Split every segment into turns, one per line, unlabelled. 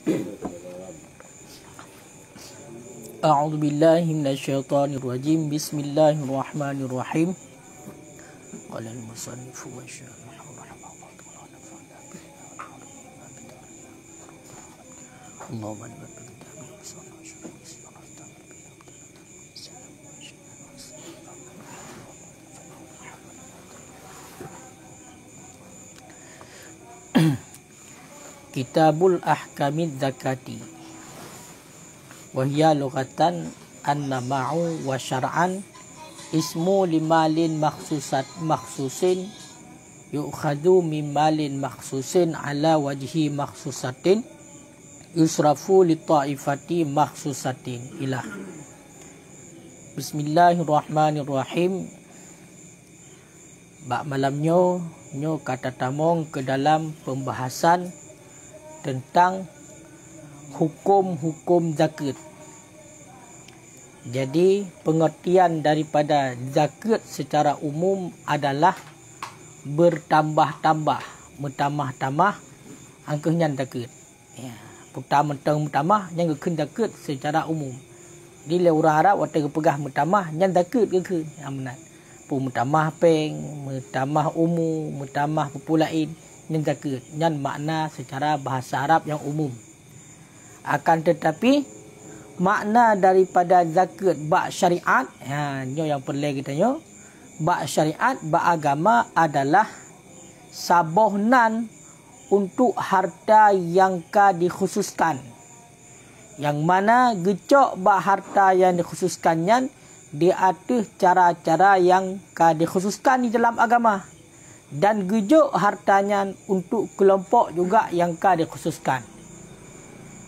A'udzu billahi minasyaitonir rajim. Bismillahirrahmanirrahim. Qala al-musannifu wa syarih Allahumma Kitabul Ahkamid Zakati wahya lughatan an-nama'u wa syar'an ismu limalin makhsusin yu'khadhu min malin makhsusin ala wajhi makhsusatin yusrafu li ta'ifati makhsusatin ilah. Bismillahirrahmanirrahim. Bak malamnya nyo kata tamong ke dalam pembahasan tentang hukum-hukum zakat. Jadi pengertian daripada zakat secara umum adalah bertambah-tambah angkanya zakat. Ya, pertama yang keun zakat secara umum. Di orang Arab waktu pegah bertambah yang zakat keun amanat. Pu bertambah peng, bertambah umum, bertambah populain yang zakat. Yang makna secara bahasa Arab yang umum. Akan tetapi makna daripada zakat bak syariat, nyo yang perlu kita nyo, bak syariat, bak agama adalah sabohnan untuk harta yang dikhususkan. Yang mana gecok bak harta yang dikhususkannya dia ada cara-cara yang dikhususkan di dalam agama. Dan gejok hartanya untuk kelompok juga yang dikhususkan.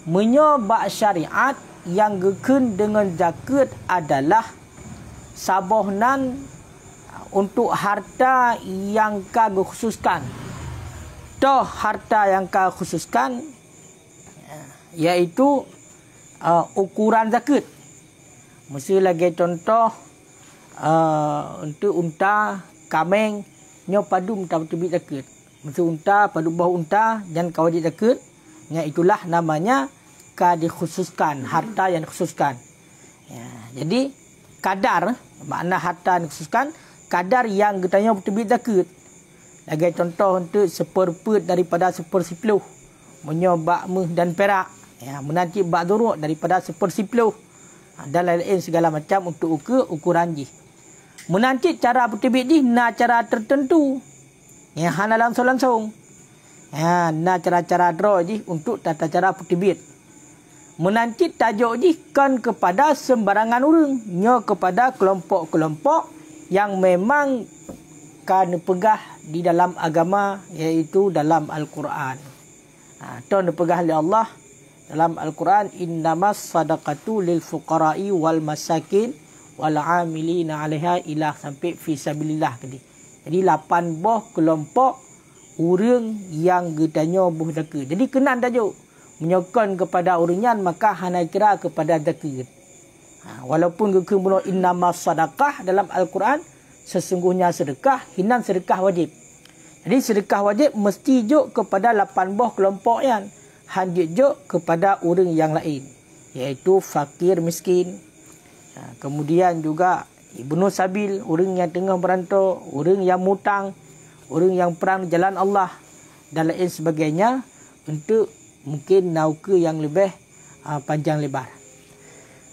Menyobak syariat yang gekun dengan zakat adalah sabohnan untuk harta yang dikhususkan. Toh harta yang dikhususkan iaitu ukuran zakat. Mesti lagi contoh untuk unta, kambing, nyo padu minta terbit zakat. Mesti unta padu bawah unta dan kawajib zakat. Itulah namanya dikhususkan, harta yang dikhususkan. Ya, jadi kadar, makna harta yang dikhususkan, kadar yang getanya terbit zakat. Lagi contoh untuk seperempat daripada 1/10. Menyobak meh dan perak. Ya, menanti bak duruk daripada 1/10. Dan lain-lain segala macam untuk ukuran ji. Menanti cara terbit ji, na cara tertentu. Ya, hana langsung-langsung. Ya, na cara-cara draw ji untuk tata cara terbit. Menanti tajuk ji kan kepada sembarangan orang. Nyo kepada kelompok-kelompok yang memang kan pegah di dalam agama, iaitu dalam Al-Quran. Tuan pegah oleh Allah dalam Al-Quran, innamas sadaqatu lil fuqara'i wal masakin wal amilina 'alaiha ila sampai fi sabilillah tadi. Jadi 8 boh kelompok orang yang getanya buh zakat. Jadi kenan tajuk menyokong kepada orangnya, maka hana kira kepada zakat. Walaupun kemudian innamas sadaqah dalam Al-Quran, sesungguhnya sedekah, hinan sedekah wajib. Jadi sedekah wajib mesti juk kepada 8 boh kelompok yang hanjut juk kepada orang yang lain, iaitu fakir miskin. Kemudian juga ibnu sabil, orang yang tengah berantau, orang yang mutang, orang yang perang di jalan Allah dan lain sebagainya, untuk mungkin nauke yang lebih panjang lebar.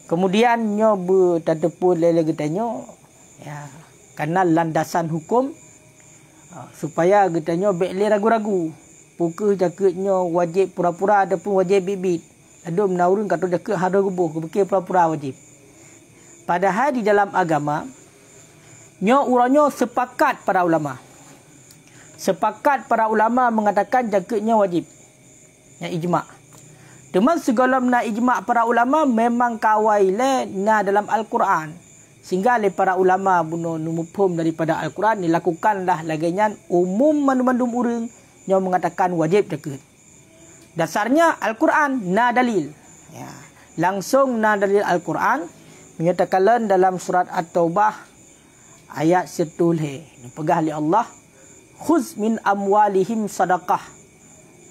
Kemudian nyo bertatepun lele getanyo, ya, karena landasan hukum supaya getanyo bekle ragu-ragu. Puka zakatnya wajib pura-pura ataupun wajib bibit. Ada menaurun kata zakat hada gubuh, kebekir pura-pura wajib. Padahal di dalam agama, nyo uranyo sepakat para ulama. Sepakat para ulama mengatakan zakatnya wajib. Yang ijma'. Teman segala na ijma' para ulama memang kawaile na dalam Al-Quran. Sehingga oleh para ulama bunuh numupum daripada Al-Quran dilakukanlah laginya umum mandum-mandum orang yang mengatakan wajib zakat. Dasarnya Al-Quran na dalil. Ya, langsung na dalil Al-Quran menyatakan dalam surat At-Taubah ayat 10. Pegah oleh Allah, khuz min amwalihim sadaqah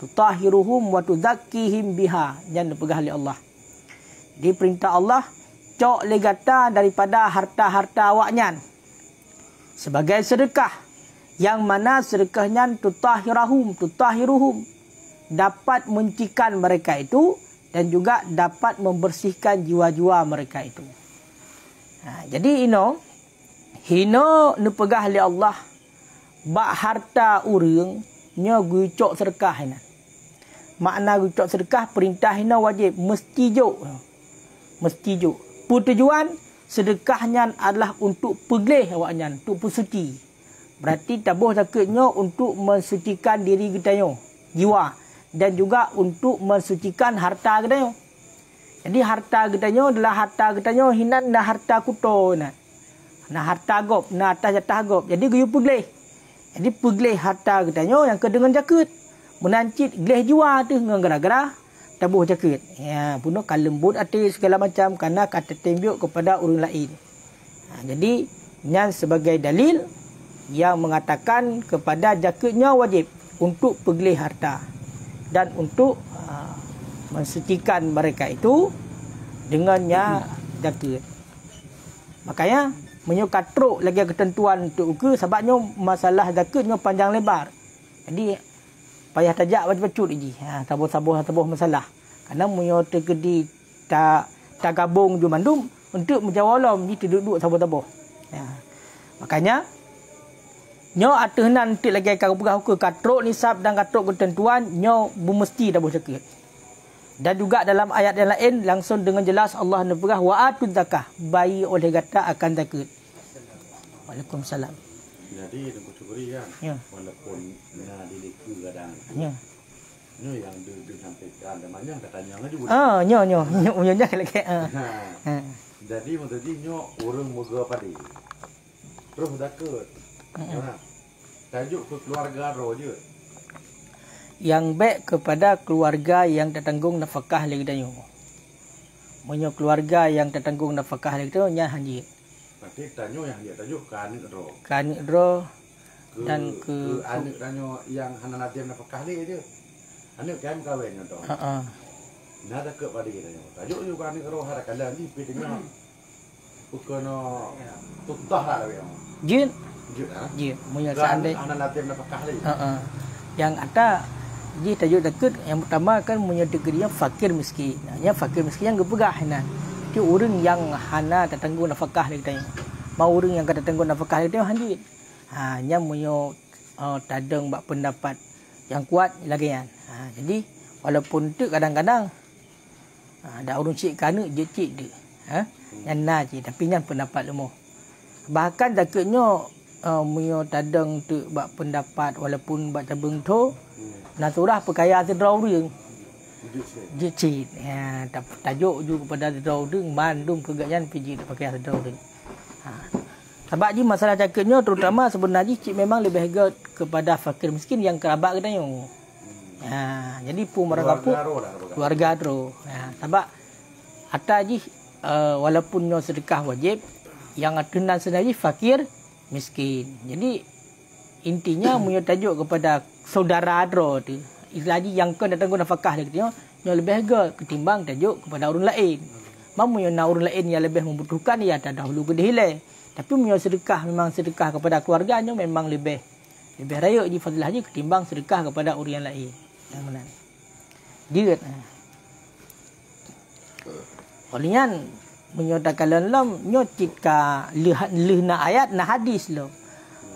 Tutahhiruhum wa tuzakkihim biha. Jangan pegah oleh Allah. Di perintah Allah, cok legata daripada harta-harta awaknya sebagai sedekah, yang mana sedekahnya tutahhiruhum dapat mencikan mereka itu dan juga dapat membersihkan jiwa-jiwa mereka itu. Jadi hino nepegah oleh Allah bak harta urang nya gucok sedekah ina. Makna gucok sedekah perintah ina wajib mesti juk. Tujuan sedekahnya adalah untuk pegleh awaknya, untuk bersuci. Berarti tabuh zakatnya untuk mensucikan diri kita jiwa, dan juga untuk mensucikan harta kita. Jadi harta kita adalah harta kita hinan na harta kuto na harta gop na atas jatah gop. Jadi guyu pegleh. Jadi pegleh harta kita yang ke dengan zakat. Menancit gleh jiwa tu dengan gara-gara tabuh zakat. Ya, puno kalembut hati segala macam kerana kata tembok kepada orang lain. Jadi yang sebagai dalil yang mengatakan kepada zakatnya wajib untuk pegleh harta dan untuk mensucikan mereka itu dengannya zakat. Makanya menyokatruk lagi ketentuan untuk ke sebabnya masalah zakatnya panjang lebar. Jadi payah tajak baca-baca lagi. Tabuh masalah. Karena munyo terkedi tak gabung ju mandum untuk menjawalam ni duduk tabuh-tabuh. Ya. Makanya nyo atehnan tik lagi kau pegah ke katruk nisab dan katruk ketentuan nyo mesti tabuh zakat. Dan juga dalam ayat yang lain langsung dengan jelas Allah nepegah wa atuz zakah, bayi oleh kata akan zakat. Waalaikumsalam.
Jadi tengku cukuri kan, ya. Walaupun diliku kadang, ya. Nyo yang disampaikan, namanya katanya juga.
Nyo lagi.
Jadi maksudnya nyo orang moga padi, terus zakat. Tajuk ke keluarga roja.
Yang baik kepada keluarga yang tertanggung nafkah lagi danyo. Menyo keluarga yang tertanggung nafkah lagi danyo nya haji.
Berarti tanyo yang dia tajuk
kan ro dan ke
anak tanyo yang hana natim nafkah lagi je. Anak kan kawin contoh. Nada ke padi danyo. Tajuk juga anak ro harakan di pitnya. Ukono tutah lah dia.
Jin.
Menyo seandainya hana natim nafkah lagi.
Yang ada di tajuk zakat yang pertama kan menyedekatnya fakir miskin. Yang fakir miskin yang gepegah nah. Itu orang yang hana tertanggung nafkah lagi tanya. Mau orang yang kata tanggung nafkah lagi tanya handit. Nya munyo tadeng bak pendapat yang kuat lagi kan. Jadi walaupun tu kadang-kadang ada orang cik kana je cik dia. Yang na je tapi yang pendapat lemah. Bahkan zakatnya munyo tadeng tu bak pendapat walaupun bak tabung tu naturah perkaya sedra urang jecit ya tajuk juga kepada sedra urang mandum kegayan piji perkaya sedra urang. Sebab ji masalah zakatnya terutama sebenarnya cik memang lebih hegat kepada fakir miskin yang kerabat kita yo. Jadi pu mereka pu keluarga ro. Sebab ada ji walaupun nyo sedekah wajib yang atenan sendiri fakir miskin. Jadi intinya punya tajuk kepada saudara adro tu. Lagi yang kau datang guna nafkah dia kata, yang lebih harga ketimbang tajuk kepada orang lain. Mamu yang orang lain yang lebih membutuhkan ya tak dahulu ke dihilai. Tapi punya sedekah memang sedekah kepada keluarganya memang lebih raya di fadilah ketimbang sedekah kepada orang yang lain. Yang mana? Dia Olian menyatakan dalam nyocit ka lehna ayat na hadis lo.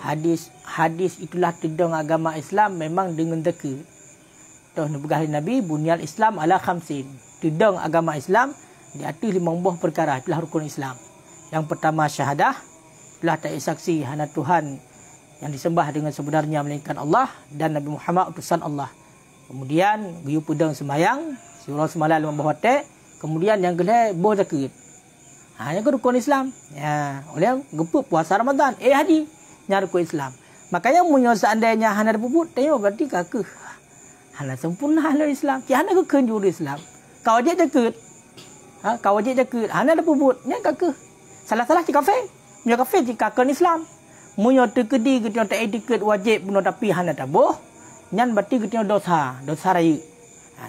Hadis itulah tedong agama Islam memang dengan zakat. Toh nebegah Nabi bunyal Islam ala khamsin. Tedong agama Islam di atas 5 buah perkara itulah rukun Islam. Yang pertama syahadah, itulah tak saksi hanya Tuhan yang disembah dengan sebenarnya melainkan Allah dan Nabi Muhammad utusan Allah. Kemudian guyu pedang sembahyang, surah semalam 5 buah hotel. Kemudian yang kedua buah zakat. Yang ke rukun Islam. Oleh gepuk puasa Ramadan. Haji. Yang rukun Islam. Makanya munyo seandainya hana puput, tengok berarti kakek. Hana sempurna halal Islam. Hana ke kenjur Islam. Kau wajib zakat. Kau wajib zakat. Hana puput. Yang kakek. Salah-salah cik kafir. Munyo kafir cik kakek Islam. Munyo terkedi kita tak etiket wajib bunuh tapi hana tabuh. nyan berarti kita dosa raya.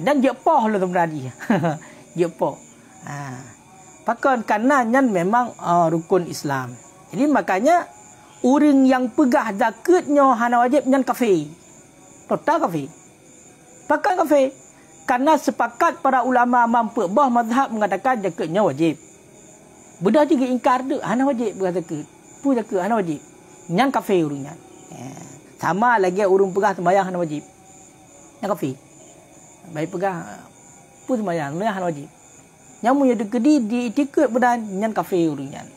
Dan dia poh lah tadi. Dia poh. Pakai karena nyan memang rukun Islam. Jadi makanya orang yang pegah zakatnya hana wajib nyan kafir. Total kafir. Pakai kafir. Karena sepakat para ulama mampu bah mazhab mengatakan zakatnya wajib. Bedah juga ingkar tu hana wajib berzakat. Pu zakat hana wajib. Nyan kafir urang nyan. Sama lagi urang pegah sembahyang hana wajib. Nyan kafir. Baik pegah pu sembahyang hana wajib. Yang punya dekedi di itikad bedah nyan kafir urang nyan.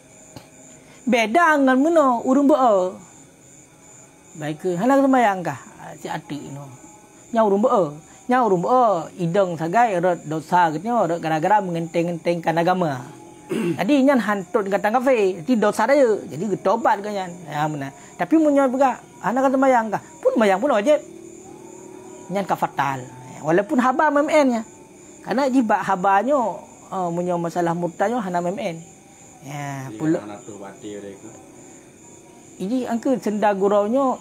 Beda dengan mana urang be'a. Baik ke hana sembahyang kah? Si adik no. Nya urang be'a. Nya urang be'a ideng sagai rot dosa katnya gara-gara mengenteng-entengkan agama. Jadi nyan hantut kata kafir, jadi dosa dia. Jadi bertobat ke nyan. Ya benar. Tapi munyo juga anak kata sembahyang kah? Pun sembahyang pun wajib. Nyan ka fatal. Walaupun haba MN nya. Karena jibak habanyo munyo masalah murtadnya hana MN. Ya, pula ini angka senda guraunya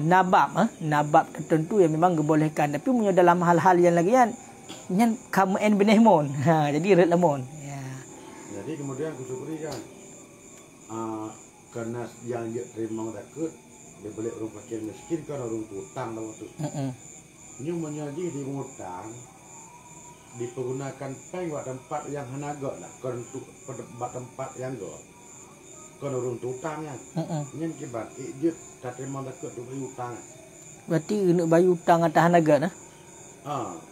nabab tertentu yang memang dibolehkan, tapi punya dalam hal-hal yang lagi kan nyan kamu en benehmon. Jadi red lemon. Ya.
Jadi kemudian aku syukuri kan karena yang dia terima zakat dia boleh orang fakir miskin kan orang tu utang dah waktu. Ini menyaji di utang dipergunakan peng buat tempat yang hanaga lah, kan untuk tempat yang go. Kan orang tu utang kan. Ini kibat dia tak terima zakat tu bagi utang.
Berarti nak bayar utang atas hanaga nah.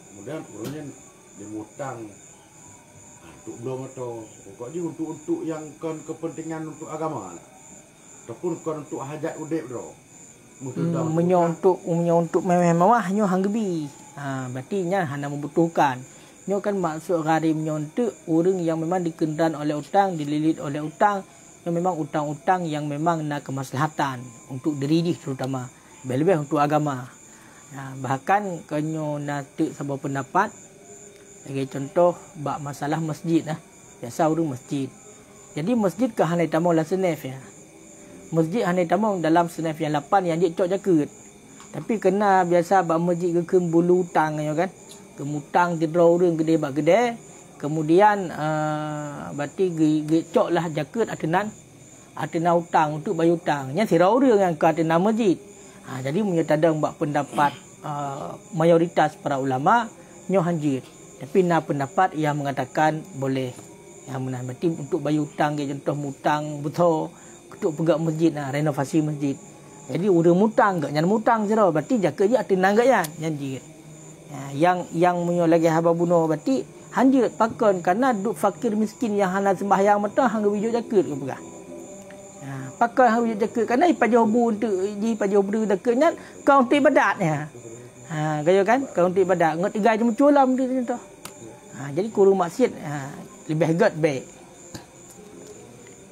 Kemudian orangnya dia utang untuk belum atau pokoknya untuk yang kan kepentingan untuk agama lah. Ataupun kan untuk hajat udip bro.
Untuk mewah nyo hanggebi. Berarti nya hana membutuhkan. Nyo kan maksud gharim nyo untuk orang yang memang dikendan oleh utang, dililit oleh utang, yang memang utang-utang yang memang nak kemaslahatan untuk diri dia terutama, lebih untuk agama. Bahkan kanyo nak sebuah pendapat sebagai contoh bab masalah masjid lah. Biasa orang masjid. Jadi masjid ke hanai tamau lah senef ya. Masjid hanai tamau dalam senef yang 8 yang dia cok jaket. Tapi kena biasa bab masjid ke bulu utang ya kan. Kemutang tidro orang gede bab gede. Kemudian berarti cok lah jaket atenan utang untuk bayar utang. Yang sirau orang yang ke atenan masjid. Jadi menyetadang bab pendapat mayoritas para ulama nyo hanjir. Tapi na pendapat yang mengatakan boleh. Yang benar berarti untuk bayar hutang ke contoh mutang betul untuk pegak masjid renovasi masjid. Jadi udah mutang gak nyan mutang sira berarti jaga je atin gak yan nyanjir. Yang munyo lagi haba bunuh berarti hanjir pakon karena duk fakir miskin yang hana sembahyang mata hang wujud jaket ke pegah. Pakai hang wujud jaket karena ipajobu untuk di pajobu jaket nyan kau untuk ibadat ya. Gaya kan kau untuk ibadat ngot 3 jam culam tu contoh. Jadi kurung maksiat lebih hegat baik.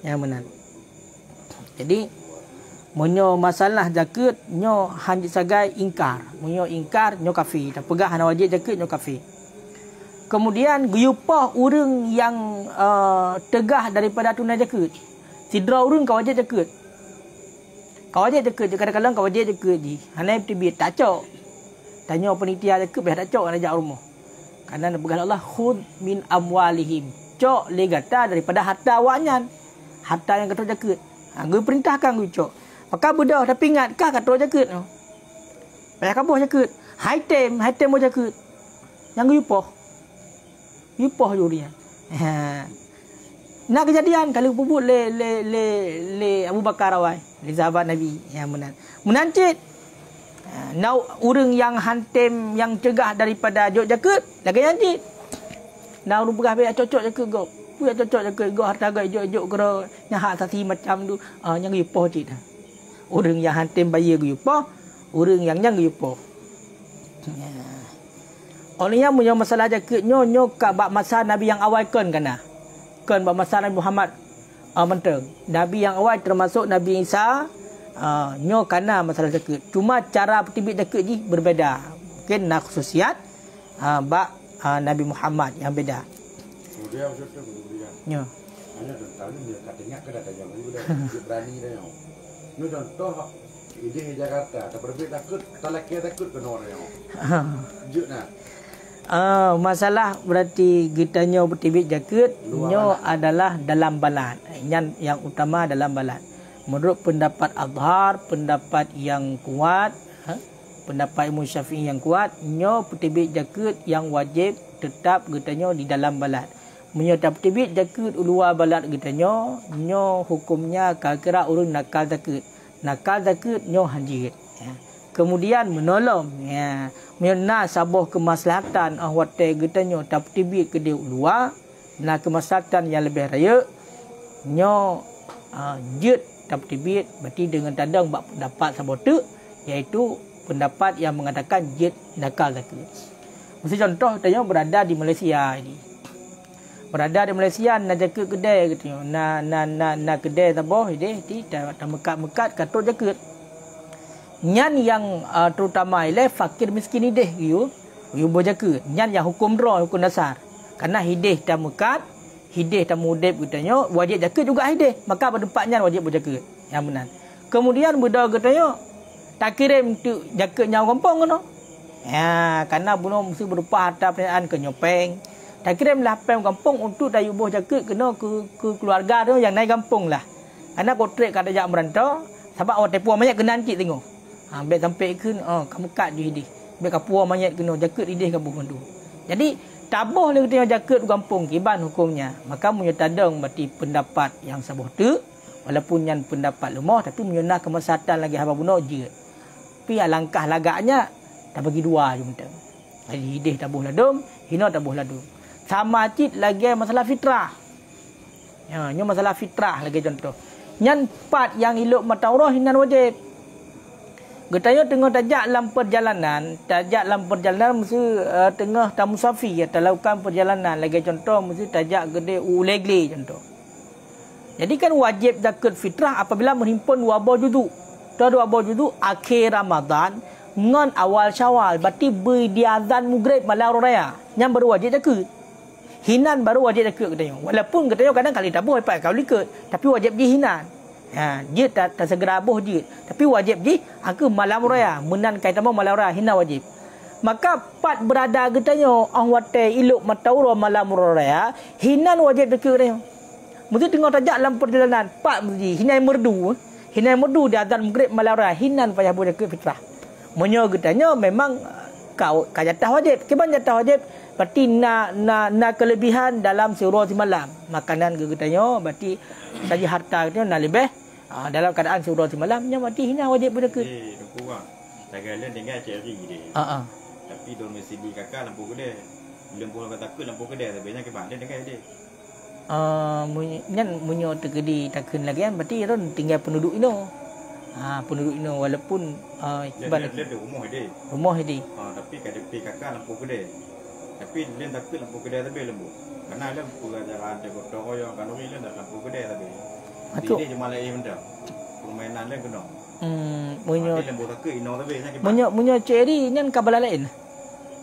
Yang benar. Jadi munyo masalah zakat nyo hanjit sagai ingkar. Munyo ingkar nyo kafir. Tak pegah hana wajib zakat nyo kafir. Kemudian guyupah orang yang tegah daripada tunai zakat. Sidra orang kau wajib zakat. Kau wajib zakat kadang-kadang kau wajib zakat ji. Hana tibit tak cok. Tanya penitia zakat bah tak cok nak rumah. Karena berkata Allah khud min amwalihim. Cok legata daripada harta awaknya. Harta yang kata zakat. Gue perintahkan gue cok. Maka budak tapi ingatkah kata zakat tu. Payah kabuh zakat. High time mau zakat. Yang gue yupoh. Yupoh jurinya. Nak kejadian kalau bubut le Abu Bakar awai. Le sahabat Nabi yang benar. Menancit. Nau orang yang hantem yang cegah daripada jok jaket lagi nanti nau orang pegah beak cocok jaket go puya cocok jaket go harta go jok gero nyahak sasi macam tu yang yupoh cit orang yang hantem bayar yupoh orang yang nyang yupoh orangnya punya masalah jaket nyo ka bab masa Nabi yang awal kan bab masa Nabi Muhammad menteng Nabi yang awal termasuk Nabi Isa nyo karena masalah zakat. Cuma cara tibit zakat ni berbeza. Mungkin nak khususiat Nabi Muhammad yang beda.
Kemudian kemudian.
Nyo.
Hanya tentang ni dia katanya kada tajam ni sudah berani dah. Ni contoh ide Jakarta, tak berbeza takut, tak laki takut kena orang yang. Juk nak.
Masalah berarti kita nyo bertibik jakut nyo adalah dalam balat. Yang utama dalam balat. Menurut pendapat Azhar, pendapat yang kuat, pendapat Imam Syafi'i yang kuat, nyo bertibik jakut yang wajib tetap kita nyo di dalam balat. Menyo tak bertibik jakut luar balat kita nyo hukumnya kira urun nakal zakut. Nakal zakut nyo haji. Kemudian menolong Mena sabah kemaslahatan wate getanyo tak tibik ke dia luar na kemaslahatan yang lebih raya nyo jet tak tibik berarti dengan tandang bab pendapat sabah tu iaitu pendapat yang mengatakan jet nakal zakut. Mesti contoh tanya berada di Malaysia ini. Berada di Malaysia nak jakut kedai katanya. Na kedai sabah ini tak mekat-mekat katut jakut. Nyan yang terutama ialah fakir miskin hidih you berjaga. Nyan yang hukum draw, hukum dasar. Karena hidih tak mekat, hidih tak mudib katanya, wajib jaga juga hidih. Maka berdempatnya wajib berjaga. Yang benar. Kemudian budak katanya tak kirim tu jaga nyawa kampung kena. Karena belum mesti berupa harta perniagaan ke nyopeng. Tak kirim lah pem kampung untuk dayu boh jaga kena ke keluarga tu yang naik kampung lah. Karena kontrak kada jak merantau sebab awak tepuan banyak kena ancik tengok. Ambil sampai ke kamu kat je hidih. Ambil kapua mayat kena jakut hidih kampung tu. Jadi tak boleh kita jakut kampung kiban hukumnya. Maka punya tadang berarti pendapat yang sabah tu walaupun yang pendapat lemah tapi menyunah kemaslahatan lagi haba bunuh je. Tapi alangkah lagaknya tak bagi dua je mentang. Jadi hidih tak boleh ladum, hina tak boleh ladum. Sama cit lagi masalah fitrah. Nyo masalah fitrah lagi contoh. Nyan part yang ilok mata Allah hinan wajib. Getanya tengah tajak dalam perjalanan mesti tengah tamu safi atau lakukan perjalanan. Lagi contoh mesti tajak gede ulegli contoh. Jadi kan wajib zakat fitrah apabila menghimpun dua buah juzuk. Dua buah juzuk akhir Ramadan ngan awal Syawal. Berarti berdiazan maghrib malam raya. Yang baru wajib zakat. Hinan baru wajib zakat katanya. Walaupun katanya kadang kali tak boleh pakai kau likat, tapi wajib di hinan. Dia tak segera abuh dia. Tapi wajib je angka malam raya. Menan kaitan malam raya hina wajib. Maka pat berada getanya wate iluk mataura malam raya hinan wajib dekat dia. Mesti tengok tajak dalam perjalanan pat mesti hinan merdu. Hinan merdu di azan maghrib malam raya hinan payah boleh dekat fitrah. Menyo getanya memang kau jatah wajib. Kiban jatah wajib berarti na kelebihan dalam surah malam. Makanan getanya berarti saja harta kita nak lebih dalam keadaan surah malam nya mati hina wajib berdekat.
Kurang. Tagalan tinggal ceri dia. Tapi domisili kakak lampu kedai. Lembu takut lampu kedai tapi nya ke bang dia dekat dia. Munyo terkedi takun lagi kan berarti ron tinggal penduduk ino. Penduduk ino walaupun dia rumah dia.
Rumah dia.
Tapi kada pi kakak lampu kedai. Tapi dia takut lampu kedai tapi lembu. Karena lembu jalan dia kotor koyo kan ori dia lampu kedai tapi. Ini je malah benda. Permainan lain kena.
Munyo
lembu takut ino tapi nya ke.
Munyo ceri nyan kabalan lain.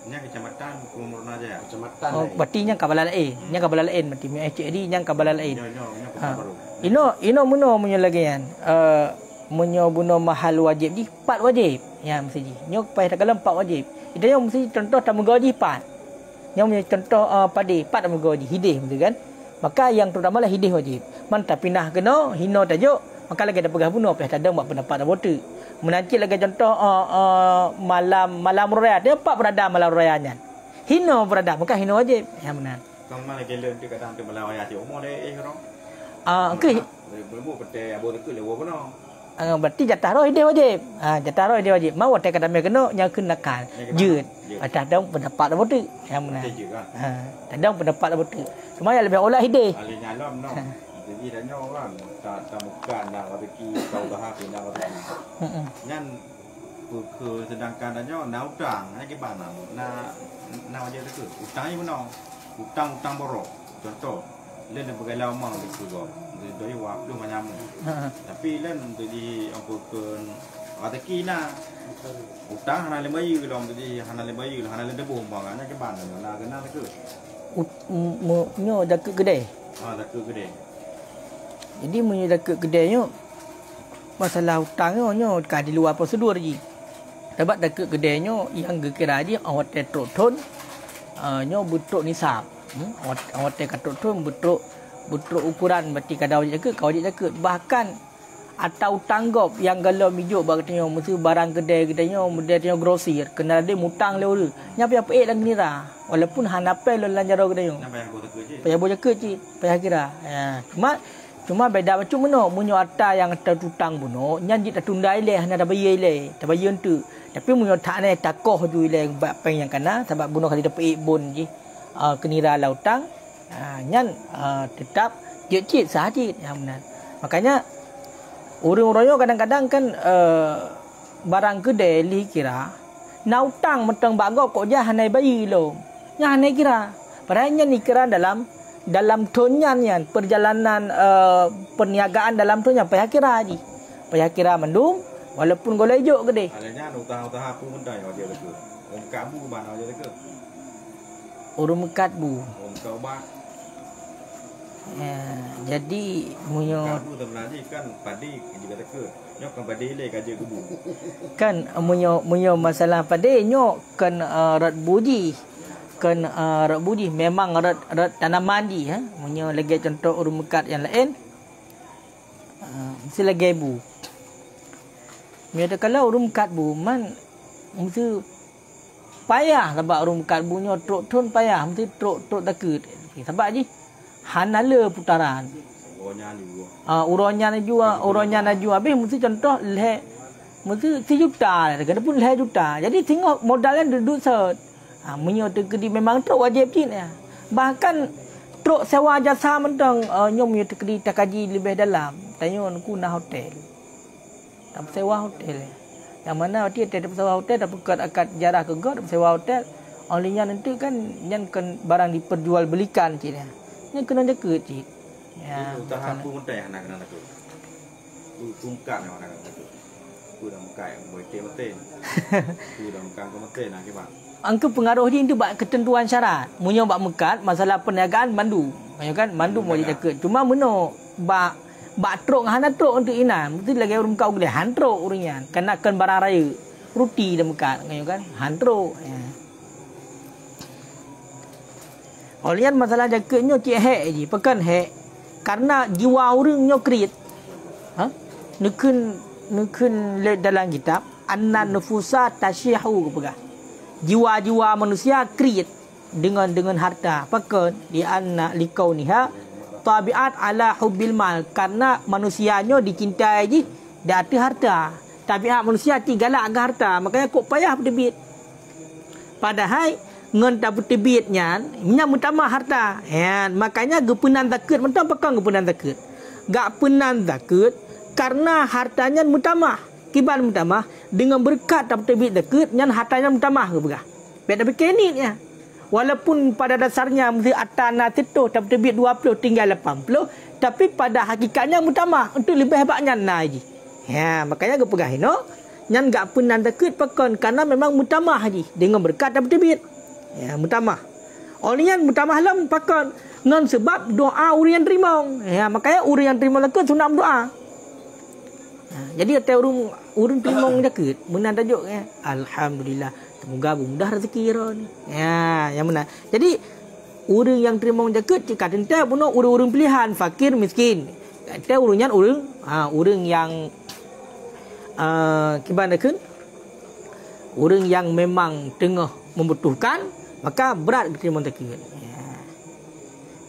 Nya kecamatan Kumurna Jaya. Kecamatan.
Berarti nya kabalan lain. Nya kabalan lain berarti ceri nya kabalan lain. Ino muno munyo lagi kan. Munyo buno mahal wajib di 4 wajib. Ya mesti ji. Nyo payah tak kalam 4 wajib. Ida yang mesti contoh tamu gaji 4. Yang punya contoh padi 4 tamu gaji hidih betul kan. Maka yang terutama lah hidih wajib. Mantap pindah kena hino tajuk. Maka lagi ada pegah bunuh payah tak ada buat pendapat dah bote. Menancik lagi contoh malam raya. Dia 4 berada malam rayanya. Hino berada maka hino wajib. Yang benar.
Kang mana gelen dekat dalam malam raya ti umur dia orang.
Okey.
Berbu pete abo dekat lewo kono.
Berarti jatah roh hidih wajib. Jatah roh hidih wajib. Mau watai kadang kena yang kena nakal. Jut. Tak ada pendapat dah bote. Yang benar. Tak ada pendapat dah bote. Semua yang lebih olah hidih.
Ali nyalam no. Jadi dah nyo kan tak bukan dah rezeki kau dah pindah rezeki. Nyan ke sedangkan dah nyo na utang ke bana na wajib dekat. Utang ni mana? Utang borok. Contoh lên là một cái lao mong được sử dụng đối với hoạt động mà nhầm tapi lên từ đi ông phụ cơn ở tại kia na utang hana le mấy cái đồng từ đi hana le mấy là hana lên cái buồng bằng cái bàn là cái na cái
nyo dak gede.
Dak gede.
Jadi munyo dak gede nyo masalah hutang nyo kan di luar prosedur je. Sebab dekat kedai nyo yang kira je hotel trok nyo betul nisab. Hotel kat trok betul ukuran berarti kadang jaga kau jaga. Bahkan atau tanggap yang kalau mijuk bagatnya mesti barang kedai nyo model grosir kena dia mutang le orang. Nya apa dan nira. Walaupun hanapai lo lanjaro kedai nyo. Payah boleh jaga je. Payah kira. Ya. Cuma beda macam mana munyo ata yang terutang buno nyan jit tunda ile hana dah bayar ile tak bayar tu tapi munyo tak ne takoh ju ile bab peng yang kana sebab buno kali dapat bon je kenira lautang nyan tetap jit sahajit yang benar. Makanya orang-orangnya kadang-kadang kan barang kedai li kira na utang mentang bagok kok jah hanai bayi lo nya hanai kira padahal nyan kira dalam tonyan yan perjalanan perniagaan dalam tonyan payah kira je. Payah kira mendung walaupun golai juk gede.
Alanya utang-utang apa mendai dia lagi. Kabu mana dia lagi.
Urung mekat bu.
Kaubat.
Jadi munyo
kabu sebenarnya kan padi juga teka. Nyok kan padi le kaje kubu.
Kan munyo masalah padi nyok kan rat buji. Kan rat buji memang rat tanaman di munyo lagi contoh urung mekat yang lain mesti lagi bu. Miada kalau urung mekat bu man mesti payah sebab urung mekat bu nyo truk tun payah mesti truk takut. Sebab je hanala putaran. Uronya juga habis mesti contoh leh mesti 1 juta kena pun leh juta. Jadi tengok modalnya duduk set. Menyo terkedi memang truk wajib cin ya. Bahkan truk sewa jasa mentang nyom yo terkedi takaji lebih dalam. Tanya aku nak hotel. Tak sewa hotel. Yang mana dia tak sewa hotel tak bukan akad jarah ke god sewa hotel. Onlynya nanti kan yang kan barang diperjualbelikan cin ya. Yang kena jaga cik.
Ya. Usaha aku mentah nak kena takut. Tungkak nak kena takut. Aku dah mukai boy teh. Aku dah mukai ko mate nak kibat.
Angka pengaruh dia itu bak ketentuan syarat. Munyo bak mekat masalah perniagaan mandu. Ya kan mandu mau jaga. Cuma meno bak truk hana truk untuk inan. Mesti lagi urang kau gede hantruk urangnya. Kena kan barang raya. Ruti dah mekat kan hantruk. Ya. Olian masalah jaketnya cik hek je, pekan hek. Karena jiwa orangnya krit. Nukun dalam kitab annan nufusa tasyihu kepegah. Jiwa-jiwa manusia krit dengan harta. Pekan di anna likauniha tabiat ala hubbil mal karena manusianya dicintai je di atas harta. Tabiat manusia tinggallah agak harta, makanya kok payah berdebit. Padahal ngan tak tebitnya minyak mutamah harta makanya gepenan takut mentang pekan gepenan takut gak penan takut karena hartanya mutamah kiban mutamah dengan berkat tak tebit takut nyan hartanya mutamah ke begah beda bekenit ya walaupun pada dasarnya mesti atana tetuh tak tebit 20 tinggal 80 tapi pada hakikatnya mutamah untuk lebih hebatnya naji makanya gepegah no nyan gak penan takut pekan karena memang mutamah haji dengan berkat tak tebit mutamah. Olian mutamah lam pakon ngan sebab doa urian terima. Makanya urian terima lekut sunat doa. Jadi kata urun terima jakut menan tajuk alhamdulillah semoga mudah rezeki ron. Yang benar. Jadi urang yang terima jakut jika tentu puno urang pilihan fakir miskin. Kata urunyan urang yang kibanakeun urang yang memang tengah membutuhkan maka berat diterima takut.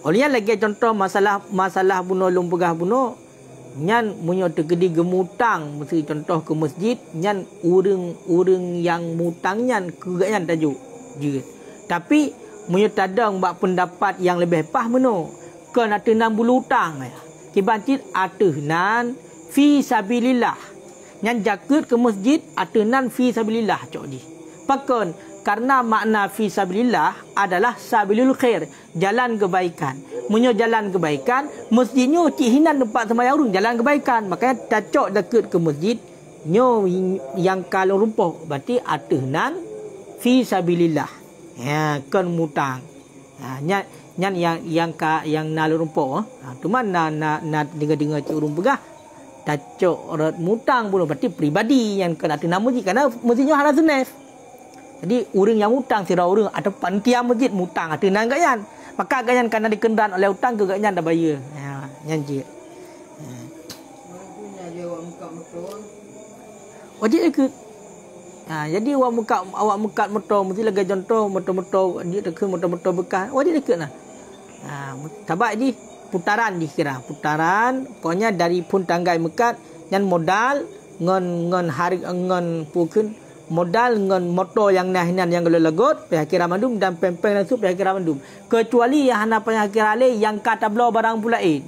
Olehnya lagi contoh masalah buno lumpegah buno nyan munyo tergedi gemutang mesti contoh ke masjid nyan urang yang mutang nyan keganyan tajuk je. Tapi munyo tadang bak pendapat yang lebih pah meno kan atenan bulu utang kibancit atenan fi sabilillah nyan jakut ke masjid atenan fi sabilillah cok ji. Pakon karena makna fi sabilillah adalah sabilul khair, jalan kebaikan. Munyo jalan kebaikan, masjidnya cik hinan tempat sembahyang urang jalan kebaikan. Makanya cacok dekat ke masjid nyo yang kalau rumpah berarti atenan fi sabilillah. Kan mutang. Nyan yang nalu rumpah. Tu mana nak dengar cik urang pegah tacuk rat mutang pun berarti pribadi yang kena tu nama masjid kerana masjidnya hana sunaf. Jadi orang yang hutang sira orang atau panitia masjid mutang ada nang gayan. Maka gayan kerana dikendan oleh hutang ke gayan dah bayar. Ya, nyanji. Wajib ke? Jadi awak mekat motor mesti lagi contoh motor-motor dia dekat motor-motor bekas. Wajib dekat nah. Tabak di putaran dikira. Putaran pokoknya dari pun tanggai mekat dan modal ngon hari ngon pukun modal ngon motor yang nahinan yang gelo lagot pihak kira mandum dan pempeng langsung pihak kira mandum. Kecuali yang hana pihak kira le yang kata belo barang pulain.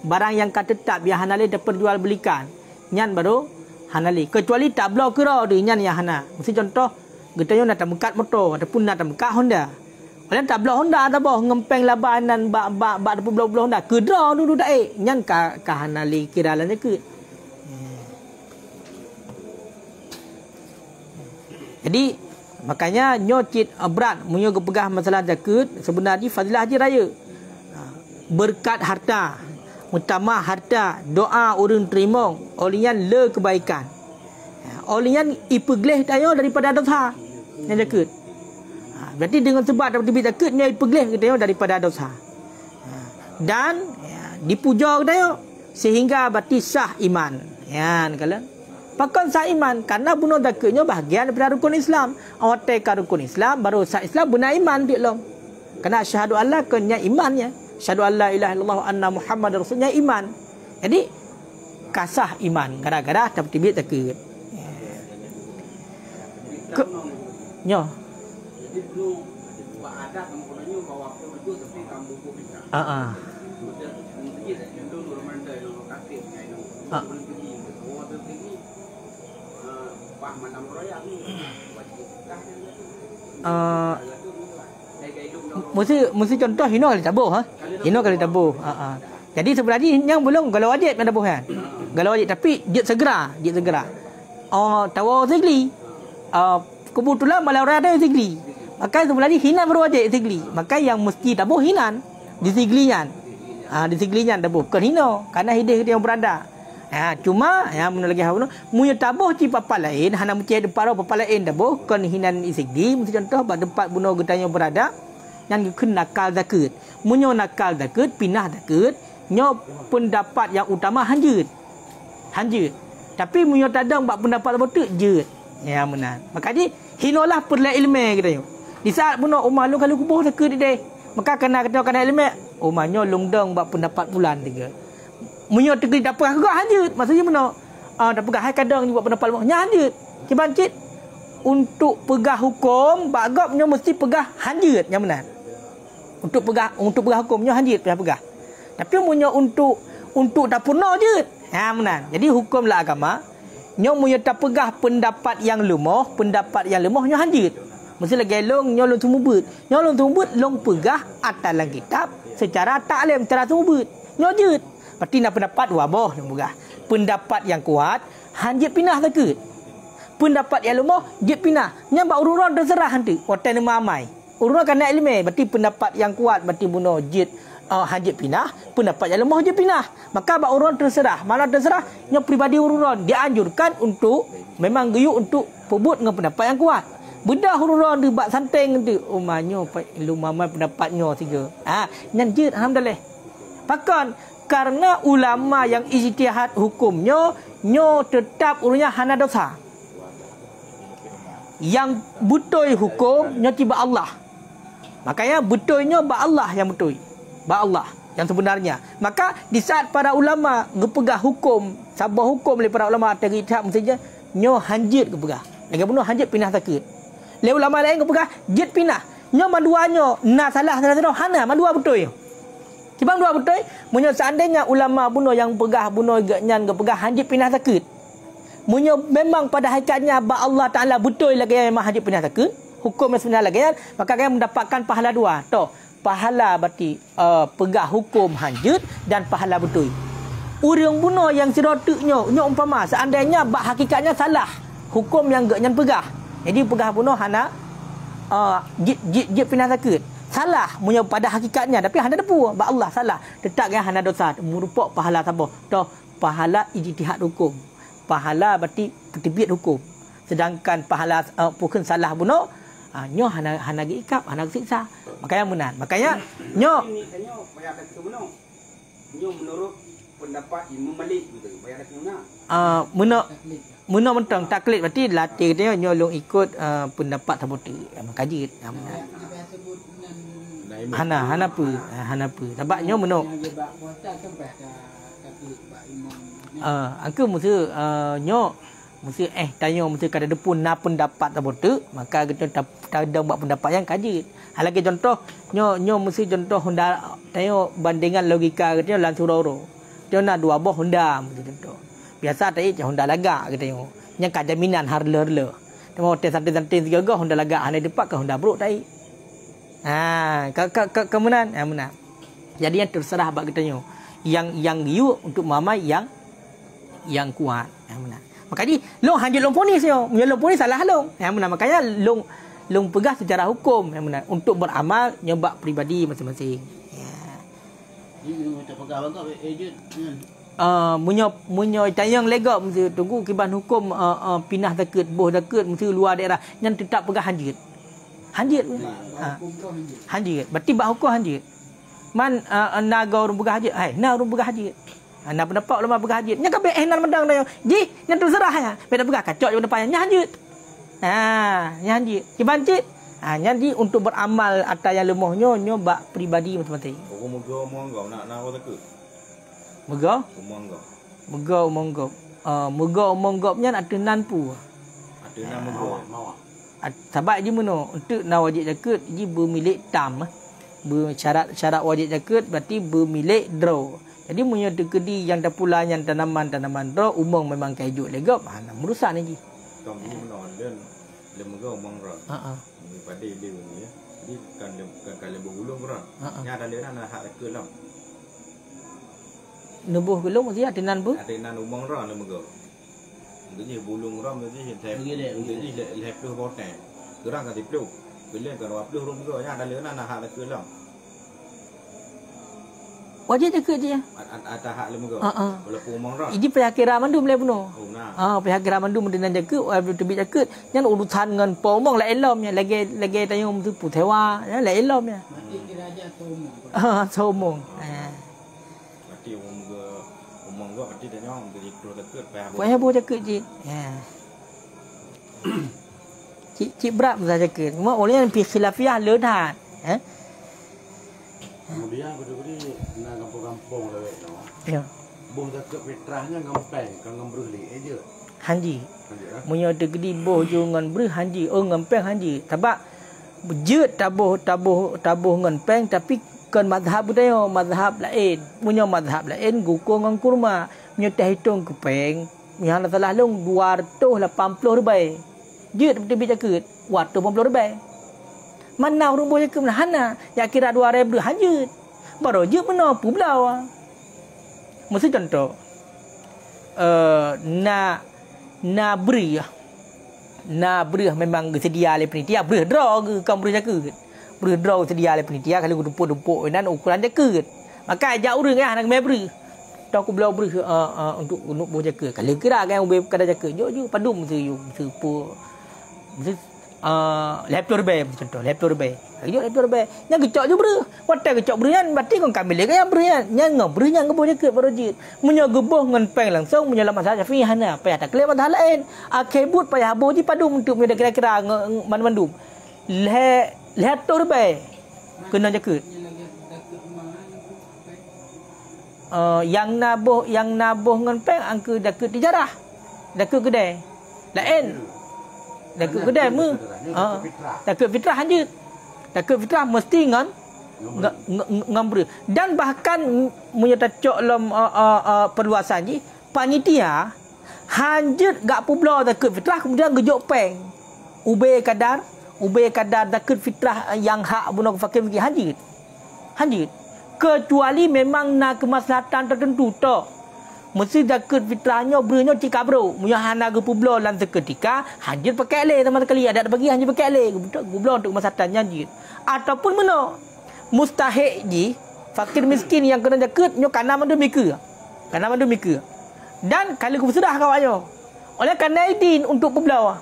Barang yang kata tetap yang hana le dapat jual belikan. Nyan baru hanali. Kecuali tak belo kira dia nyan yang hana. Mesti contoh getanya nak mekat motor ataupun nak mekat Honda. Kalau tak belo Honda ada boh ngempeng labanan bak depu belo Honda. Kedra dulu dak nyan ka hanali kira lan ke. Jadi makanya nyocit berat munyo pegah masalah zakat sebenarnya fadilah haji raya. Berkat harta, utama harta, doa urang terima, olian le kebaikan. Olian ipegleh tayo daripada dosa. Yang zakat. Berarti dengan sebab dapat dibit zakat nya ipegleh tayo daripada dosa. Dan dipuja tayo sehingga berarti sah iman. Ya kalau pakan sah iman karena bunuh zakatnya bahagian daripada rukun Islam. Awak teka rukun Islam baru sah Islam benar iman dia long. Karena syahadu Allah kenya imannya. Syahadu alla ilaha illallah anna Muhammad rasulnya iman. Jadi kasah iman gara-gara dapat tibit zakat. Nyo. Jadi belum buat adat kampungnya bawa perlu tapi kampung pun bisa. Mesti contoh hino kali tabuh hino kali tabuh jadi sebenarnya yang belum kalau wajib nak tabuh kan kalau wajib tapi dia segera tahu segli kebetulan malah orang ada segli maka sebenarnya hinan baru wajib segli maka yang mesti tabuh hinan di seglian tabuh bukan hino karena hidih dia yang berada. Cuma mun lagi hauna mun tabuh ci papa lain hana mesti depan papa lain tabuh kan hinan isigdi mesti contoh bak tempat bunuh getanya berada yang kena nakal zakat. Munyo nakal zakat pindah zakat nyo pendapat yang utama hanjut. Tapi munyo tadang bak pendapat betul jeut. Ya benar. Maka di hinolah perla ilmu kita yo. Di saat bunuh umah lu kalau kubuh zakat dia maka kena ilmu umahnya lungdang bak pendapat bulan tiga. Munyo tegri dapat juga hanjut. Maksudnya mana? Dapat gah kadang juga pendapat nya hanjut. Cibancit untuk pegah hukum bagapnya mesti pegah hanjut yang benar. Untuk pegah hukumnya hanjut pegah. Tapi munyo untuk dapurna je. Benar. Jadi hukumlah agama nyo munyo tak pegah pendapat yang lemah nya hanjut. Mesti lagi long nyolong sumubut. Nyolong sumubut long pegah atas kitab secara taklim secara sumubut. Nyojut. Berarti nak pendapat wabah yang pegah. Pendapat yang kuat hanjut pindah zakat. Pendapat yang lemah jit pindah. Nyambak ururan terserah nanti. Hotel nama amai. Ururan kena ilmu. Berarti pendapat yang kuat berarti bunuh jit hanjut pindah. Pendapat yang lemah jit pindah. Maka bak ururan terserah. Mana terserah? Yang pribadi ururan dianjurkan untuk memang geyuk untuk pebut dengan pendapat yang kuat. Bedah ururan di bak santeng nanti. Umanya lumamai pendapatnya tiga. Nyan jit alhamdulillah. Pakan karena ulama yang ijtihad hukumnya nyo tetap urusnya hana dosa. Yang betul hukum nyo tiba Allah. Makanya betulnya ba Allah yang betul. Ba Allah yang sebenarnya. Maka di saat para ulama gepegah hukum, sabah hukum oleh para ulama atas ijtihad mestinya nyo hanjit gepegah. Lagi bunuh hanjit pindah zakat. Le ulama lain gepegah jit pindah. Nyo maduanyo na salah hana madua betul. Cibang dua betul. Munyo seandainya ulama bunuh yang pegah bunuh nyan pegah hanjit pindah zakat. Munyo memang pada hakikatnya ba Allah Taala betul lagi yang memang hanjit pindah zakat. Hukum yang sebenar lagi maka kalian mendapatkan pahala dua. Toh, pahala berarti pegah hukum hanjit dan pahala betul. Urang bunuh yang sirotuknya nyo umpama seandainya ba hakikatnya salah. Hukum yang nyan pegah. Jadi pegah bunuh hana jit pindah zakat. Salah punya pada hakikatnya tapi hana depu ba Allah salah tetap kan hana dosa merupak pahala sabah toh pahala ijtihad hukum. Pahala berarti terbit hukum. Sedangkan pahala bukan salah bunuh, nyo hana ikap, hana siksa. Makanya munan. Makanya nyo
menurut pendapat Imam Malik gitu. Bayar kena.
Muna mentang taklid berarti latih dia nyo long ikut pendapat tabuti. Makaji. Hana apa. Sebab nyo meno. Angka mesti nyo mesti tanya mesti kada depun na pendapat tabuti, maka kita ada buat pendapat yang kaji. Lagi contoh nyo mesti contoh Honda tanya bandingan logika kita lan suroro. Dia nak dua buah Honda mesti contoh. Biasa tadi Honda lagak kita tengok. Yang kad jaminan harle-harle. Tengok santai-santai tiga Honda lagak hanya dapat ke Honda buruk tadi. Kemudian menang. Jadi yang terserah bab kita tengok. Yang you untuk mama yang kuat. Menang. Makanya long hanjut long ponis yo. Long ponis salah long. Menang. Makanya long pegah secara hukum. Menang. Untuk beramal nyobak pribadi masing-masing.
Ini tak pegang bangkok ejut.
Munyo tayang legak mesti tunggu kiban hukum pinah dekat boh dekat mesti luar daerah yang tetap pegang hanjit. Hanjit. Berarti bab hukum hanjit. Man naga orang pegang hanjit. Na orang pegang hanjit. Na pendapat ulama pegang hanjit. Nya kabeh nan mendang dah. Ji, yang terserah nya. Beda pegang kacok je depannya nya hanjit. Nya hanjit. Kiban cit. Jadi untuk beramal atas yang lemahnya nyo bab pribadi masing-masing.
Moga nak takut.
Mega monggopnya ada nan pu.
Ada nan mega.
Sebab dia mana untuk nak wajib zakat dia bermilik tam. Syarat wajib zakat berarti bermilik draw. Jadi punya tekedi yang dah pula yang tanaman draw umum memang kayu legap. Merusak ni ji.
Tom ni menon dan lemega umang ra. Pada dia ni ya. Jadi kan kalau berulung ra. Nya ada lena nak hak zakat lah.
Nubuh gelung mesti ada nan bu?
Ada nan umang ra lemega. Jadi bulung ram jadi jadi lepas boten. Gerang kati peluk. Bila kan wapluh rum go nya ada lena nak hak zakat lah.
Wajib zakat dia.
Ada hak lemega. Walaupun umang ra.
Ini pihak kira mandu boleh bunuh.
Oh nah.
Pihak kira mandu mendenan zakat, terbit zakat. Yang urusan dengan pomong la elomnya lagi tanya mesti putewa, la elomnya.
Mati kira aja tomong.
Somong.
Mati umang go mati dia nyong jadi keluar zakat
payah boleh zakat je. Cik berat masa zakat. Cuma oleh yang pi khilafiah ledat.
Kemudian budi nak kampung-kampung lewat tu.
Ya.
Boh zakat fitrahnya ngempeng, kang ngembruli aja.
Hanji. Munyo tegedi boh jo ngan ber hanji, ngempeng hanji. Sebab bejut tabuh ngempeng tapi kan mazhab budaya, mazhab lain. Munyo mazhab lain guko ngan kurma. Munyo teh hitung kepeng, yang salah long 280 ribai. Jut tebi zakat, 280 ribai. Mana orang boleh ke mana? Ya kira 2,000 hanjut. Baru je mana pulau. Mesti contoh. Na beri. Na beri memang sedia oleh penitia. Beri draw ke kamu beri zakat. Beri draw sedia oleh penitia kalau dumpuk-dumpuk dan ukuran zakat. Maka ajak orang nak beri. Tak aku belau beri untuk boleh zakat. Kalau kira kan ubah kada zakat. Jo padu mesti pu. Mesti laptop bay contoh laptop bay hidup laptop bay yang kecok je beri watai kecok berian berarti kau kambil ke yang berian yang ngobri yang boleh ke berojit munyo geboh ngan peng langsung munyo lama saja fi hana payah tak kelem dah lain akebut payah habu di padum untuk munyo kira-kira mandum laptop bay kena jaket yang nabuh ngan peng angka jaket dijarah jaket kedai lain Dapat kedai mu. Dapat fitrah hanjut. Dapat fitrah mesti ngan beri. Dan bahkan menyata cok dalam perluasan ni panitia hanjut gak publo dapat fitrah kemudian gejok peng. Ubay kadar dapat fitrah yang hak bunuh fakir bagi hanjut. Kecuali memang nak kemaslahatan tertentu tok. Mesti zakat fitrahnya berinya cika bro. Muya hana ke publo lan seketika hanjir pakai le sama sekali ada bagi hanjir pakai le publo untuk masakan hanjir. Ataupun mana mustahik ji fakir miskin yang kena zakat nyo kana mandu mika. Kana mandu mika. Dan kalau sudah kawannya. Oleh kerana idin untuk peblau.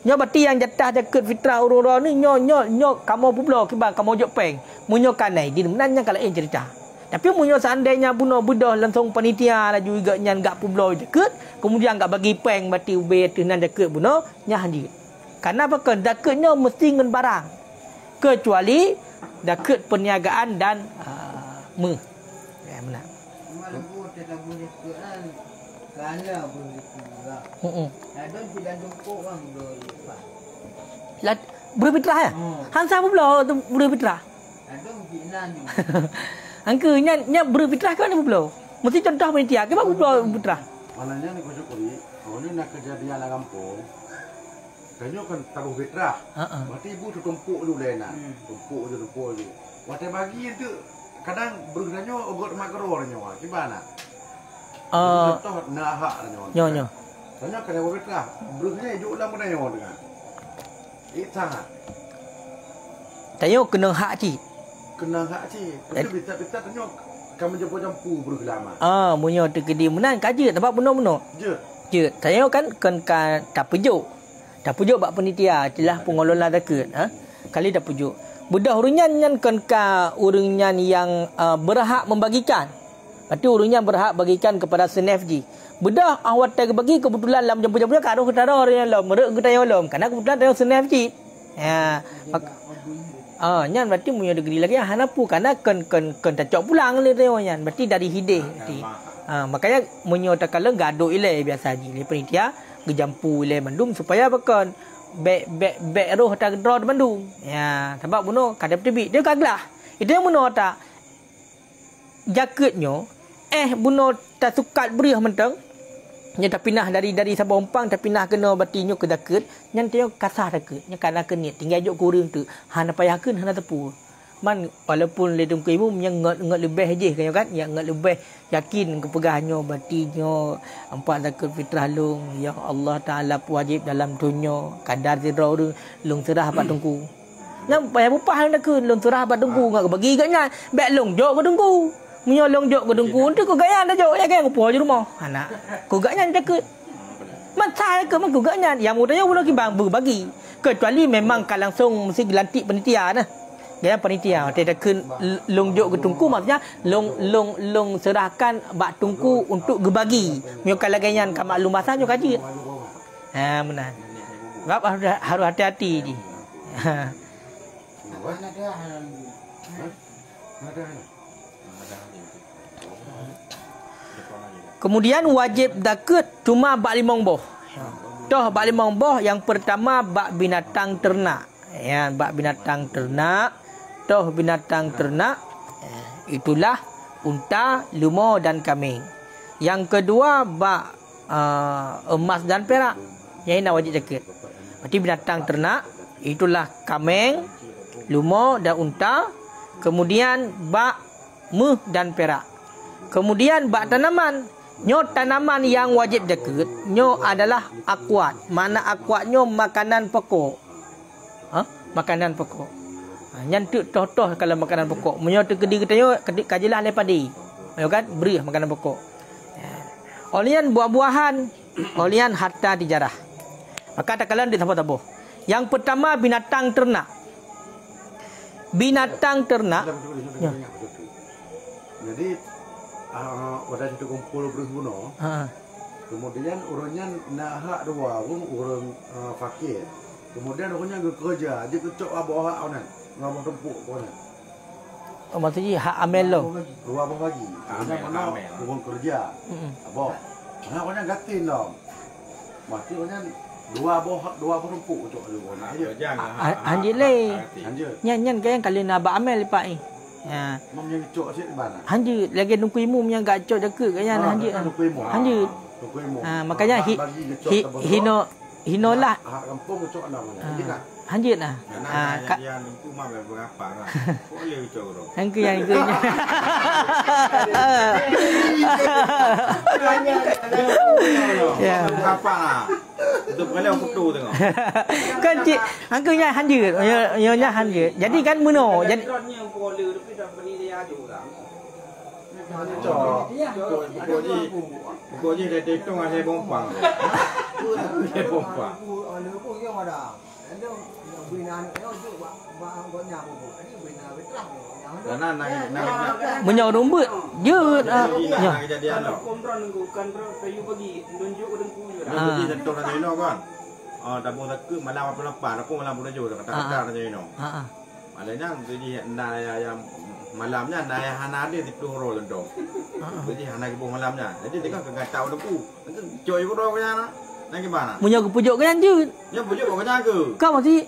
Nyo berarti yang jatah jaket fitrah urang-urang ni nyo kamu peblau kibar kamu jok peng. Munyo kanai idin menanya kalau cerita. Tapi munyo seandainya bunuh bedah langsung panitia lah juga nyan gak peblau jaket, kemudian gak bagi peng berarti ube tenan jaket bunuh nyah dia. Karena apa kan jaketnya mesti ngen barang. Kecuali jaket perniagaan dan benar.
Malu tidak boleh Quran. Kerana boleh juga. Ada tidak jumpa orang boleh.
Berfitrah ya? Hansa apa pula tu berfitrah?
Ada Vietnam.
Angka nya berfitrah ke mana pula? Mesti contoh panitia ke apa pula berfitrah?
Mananya ni kau syukuri, ini nak kejadian dalam kampung. Kanyo kan taruh fitrah. Berarti ibu tu tumpuk dulu nak. Tumpuk je. Waktu bagi tu kadang bergranyo ogot makro nyo. Gimana? Contoh nahak nyo.
Nyo.
Kanyo kan taruh fitrah. Bergranyo hidup dalam benda nyo dengan. Sangat.
Tayo kena hak cik.
Kena hak cik. Tapi bisa tanyo kamu jampu bergelama.
Munyo terkedi menan kaje tempat benar-benar. Je. Tayo kan tak pujuk. Tak pujuk bak penitia itulah pengelola zakat. Kali tak pujuk. Budah urunyan nyan kan urunyan yang berhak membagikan. Berarti urunyan berhak bagikan kepada SNFG. Bedah awak tak bagi kebetulan dalam jampu-jampu karo kita orang lom merek kita lom karena kebetulan tayo SNFG. Ya. Nyan berarti punya degree lagi hanapu karena kan tak pulang le tayo nyan. Berarti dari hideh. Makanya munyo takala gaduh ile biasa ji le penitia gejampu ile mandum supaya bakon bek roh tak draw mandum. Ya, sebab buno kadap tebi dia kaglah. Itu yang buno tak jaketnyo buno tak sukat beriah mentang. Nya tak pindah dari Sabah Umpang tak pindah kena batinyo ke jaket, nyan teo kasah jaket. Nya kana kenit tinggal jok kurang tu. Hana payahkeun hana tepu. Man walaupun ledung ke ibu yang ngat lebih je kan yang ngat lebih yakin kepegahannya batinyo empat zakat fitrah long ya Allah taala wajib dalam dunia kadar zira lung serah bat tungku yang payah bupah nak ke lung serah bat tungku ngak bagi gaknya bek long jok ke tungku munyo long jok ke tungku tu ko gayan dah jok ya kan ko je rumah anak ko gaknya zakat man saya ke man ko gaknya yang mudahnya boleh kibang berbagi kecuali memang kan langsung mesti dilantik panitia nah. Dia panitia tidak kun longjok ke tungku maksudnya long serahkan bak tungku untuk gebagi. Mio kalagayan ka maklum bahasa nyo kaji. Benar. Sebab harus hati-hati ni. Kemudian wajib zakat cuma bak 5 boh. Toh bak 5 boh yang pertama bak binatang ternak. Ya, bak binatang ternak. Toh binatang ternak itulah unta, lemur dan kambing. Yang kedua bak emas dan perak. Yang ini wajib zakat. Berarti binatang ternak itulah kambing, lemur dan unta. Kemudian bak meh dan perak. Kemudian bak tanaman. Nyo tanaman yang wajib zakat, nyo adalah akwat. Mana akwatnyo makanan pokok. Makanan pokok. Nyantuk toh kalau makanan pokok. Menyo tekedi katanya kajilah le padi. Ya kan? Beri makanan pokok. Olian buah-buahan, olian harta tijarah. Maka tak kalian ditabo-tabo. Yang pertama binatang ternak. Binatang ternak.
Jadi pada situ kumpul berguna. Kemudian orangnya nak hak dua orang fakir. Kemudian orangnya kerja, dia kecok abah hak orang. Ngomong tempuk kau ni.
Maksudnya hak amel lo.
Dua abang lagi. Amel. Orang kerja. Abah. Mana kau yang gatin dong. Mesti kau yang dua abang tempuk kecok ada kau nak.
Anjir le. Nyan kau yang kali nak abang amel pak ni. Ya.
Mam yang kecok asyik di mana?
Anjir lagi nunggu imu yang gak cok jaga kau yang anjir. Anjir. Makanya hino lah.
Kampung kecok nama.
Anjir lah.
Yang itu mah berapa lah. Boleh ucap dong.
Angka yang itu.
Ya. Berapa lah. Itu boleh foto tengok.
Kan cik, angkanya anjir. Nyonya anjir. Jadi kan meno. Jadi
Pokoknya dia hitung ada bompang. Ada bompang.
Menyau rumput. Jut. Ya.
Kejadian lo.
Kompran kan kayu bagi tunjuk dengku juga.
Jadi tentu orang Cina kan. Tabung tak ke malam apa lepas aku malam pun jauh kata-kata orang Cina. Malahnya jadi yang malamnya naya hana dia di peluru lendong. Jadi hana ke malamnya. Jadi dia kan enggak tahu deku. Coy ko ro kanya. Nang gimana?
Menyau ke pujuk kan jut.
Ya pujuk kanya ke.
Kau mesti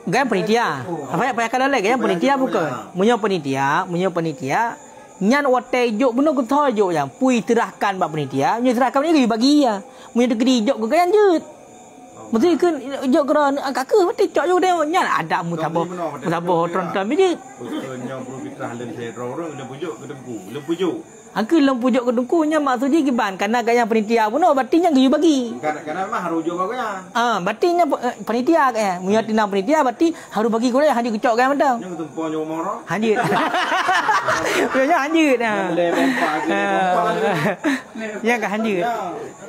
gaya panitia. Apa ya kalau lagi gaya panitia bukan. Menyau panitia. Nyan watai jok benar ke thoi jok yang pui terahkan bab panitia. Menyau terahkan ni bagi ya. Menyau degedi jok ke gaya jut. Mesti kan jok keran agak ke mesti cok jok dia nyan ada mutabah tron-tron ni.
Yang perlu fitrah dan saya orang le pujuk ke dengku. Le pujuk.
Angke lem pujuk ke dengkunya maksudnya giban karena gaya panitia pun batinya gaya bagi.
Karena memang harus juga kaya.
Batinya panitia kaya. Munya tinang panitia bati harus bagi kau hanya kecok gaya macam.
Yang tempo nyo moro.
Hanjut. Punya hanjut nah.
Boleh bompa ke bompa.
Ya kan hanjut.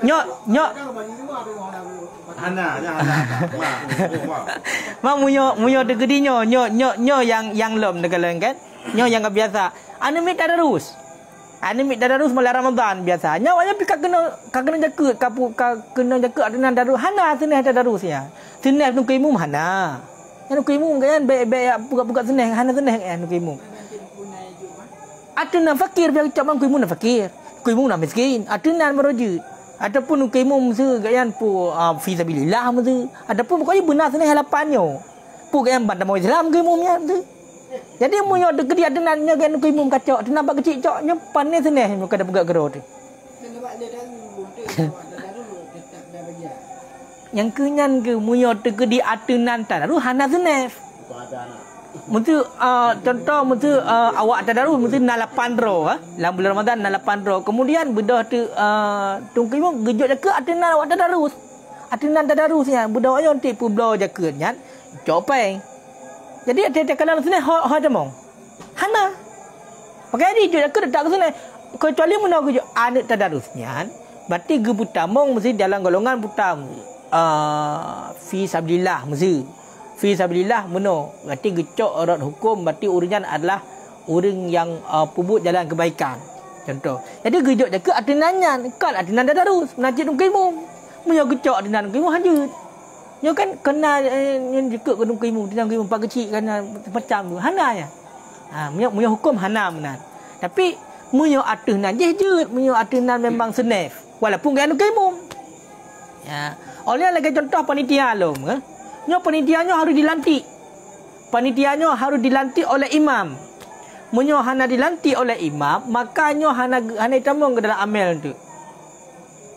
Nyok.
Hana.
Mak munya degedinya nyo yang lom degalan kan. Nyo yang biasa. Anu mit tadarus malam Ramadan biasanya awaknya pika kena jaket kena jaket ada darus hana seneh tadarus ya. Seneh nu kimum hana. Nu kimum kan baik buka seneh hana seneh nu kimum. Atuna fakir biar cak mang kimum na fakir. Kimum na miskin. Atuna merojut. Ataupun nu kimum se gayan pu fi sabilillah tu. Ataupun pokoknya benar seneh halapannya. Pu gayan bandar Islam kimumnya tu. Jadi munyo degedi adenannya kan kimum kacok, tu nampak kecil coknya panen seneh muka dah buka gerot. Yang kenyan ke munyo degedi adenan tadaru hana seneh. Mutu contoh mutu awak tadaru mutu na 8 ro dalam bulan Ramadan na 8 ro. Kemudian bedah tu tungkimum gejok ke adenan awak tadarus. Adenan tadarusnya bedah ayo tipu blo jaketnya copeng. Jadi ada kalau sini ho demong. Hana. Pakai dia juga tak ke sini. Kecuali menau ke anak tadarusnya, berarti ge butamong mesti dalam golongan butam fi sabilillah mesti. Fi sabilillah meno. Berarti gecok orang hukum berarti urusan adalah orang yang pubut jalan kebaikan. Contoh. Jadi gejok ke atinannya, kan atinan tadarus, menajid ungkimum. Menyo gecok atinan ungkimum hajut. Nyo kan kena yang jekut gunung kimu, tinang kimu pak kecil kan macam tu. Hana ya. Munyo hukum hana benar. Tapi munyo atuh nan jejut, munyo atuh nan memang senef. Walaupun kan kimu. Ya. Oleh lagi contoh panitia lom, Nyo panitianya harus dilantik. Panitianya harus dilantik oleh imam. Munyo hana dilantik oleh imam, maka nyo hana tamong ke dalam amel tu.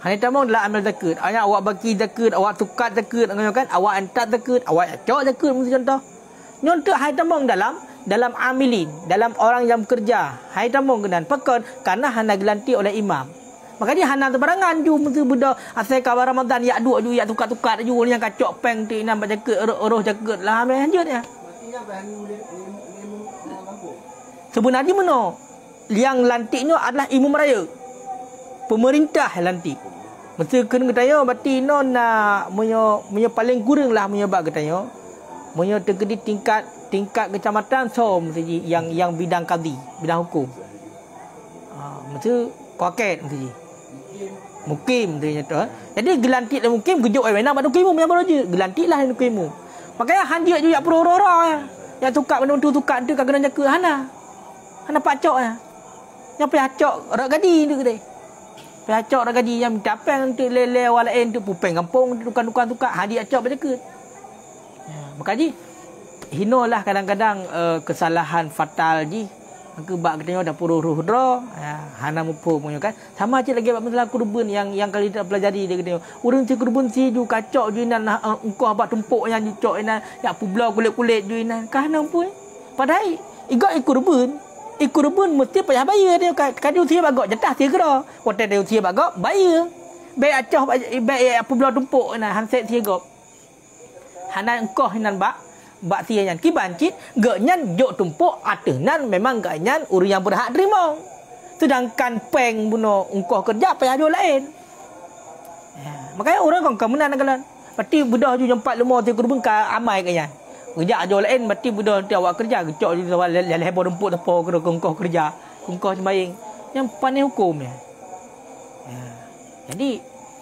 Hanya tamang dalam amal zakat. Ayat awak bagi zakat, awak tukar zakat, kan? Awak hantar zakat, awak cok zakat mesti contoh. Nyontok hanya tamang dalam amilin, dalam orang yang bekerja. Hanya tamang kenan pekon karena hana gelanti oleh imam. Maka dia hana terbarangan ju mesti benda asal kabar Ramadan ya dua ju ya tukar ju yang kacok peng ti nampak zakat roh zakat lah ambil lanjut ya. Sebenarnya meno yang lantiknya adalah imam raya. Pemerintah lantik. Mesti kena katanya berarti no nak munyo paling kurang lah munyo bak katanya. Munyo tegedi tingkat kecamatan so mesti yang bidang qadi, bidang hukum. Mesti kuaket mesti. Mukim dia tu. Jadi gelantik lah mukim gejuk ai mana batu kimu yang baru je. Gelantik lah yang kimu. Makanya hanjut juga pro-roro ya. Yang tukar benda tu tukar tu kena jaga hana. Hana pacok ya. Yang pacok rak gadi tu kedai. Pacok rak gaji yang minta peng untuk lele walain tu pupeng kampung tukar hadiah acok berdekat. Makanya hinolah kadang-kadang kesalahan fatal ji. Maka bak katanya dah puluh ruh hana mupo punya kan. Sama aja lagi masalah kurban yang kali tak pelajari dia katanya. Urang si kurban si ju kacok ju nan engkau abak tumpuk yang cok nan ya publau kulit-kulit ju nan. Kahana pun. Padahal igak kurban Kurban mesti payah bayar dia. Kadang usia bagok jatah dia kira. Waktu dia usia bagok bayar. Baik acoh baik apa belah tumpuk nah handset dia gop. Hanan engkau hinan bak sia nyan kiban cit gak nyan jok tumpuk ateuh nan memang gak nyan urang yang berhak terima. Sedangkan peng bunuh ungkoh kerja payah jual lain. Makanya orang kan kemenan kan. Pasti budak ju jempat lemah tu kurban ka amai kan. Kerja jual lain pasti budak nanti awak kerja gecok di sawal lehebor rempuk tepo ke ungkoh kerja. Ungkoh sembahyang. Yang pandai hukum ya. Jadi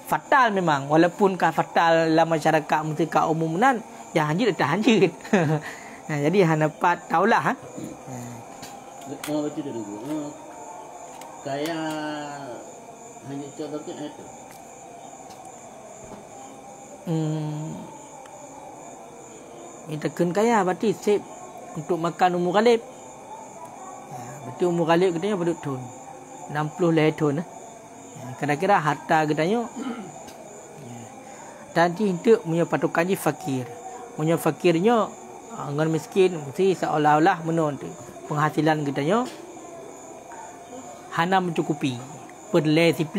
fatal memang walaupun fatal dalam masyarakat mustika umum nan yang hanjit dah hanjit. Jadi hanapat taulah
baca dulu. Kayak hanya contoh itu.
Kita kena kaya berarti sip untuk makan umur galib. Berarti umur galib katanya berduk ton 60 leh ton. Kira-kira harta katanya tadi untuk punya patokan di fakir. Punya fakirnya orang miskin mesti seolah-olah menonton penghasilan katanya hana mencukupi perle 10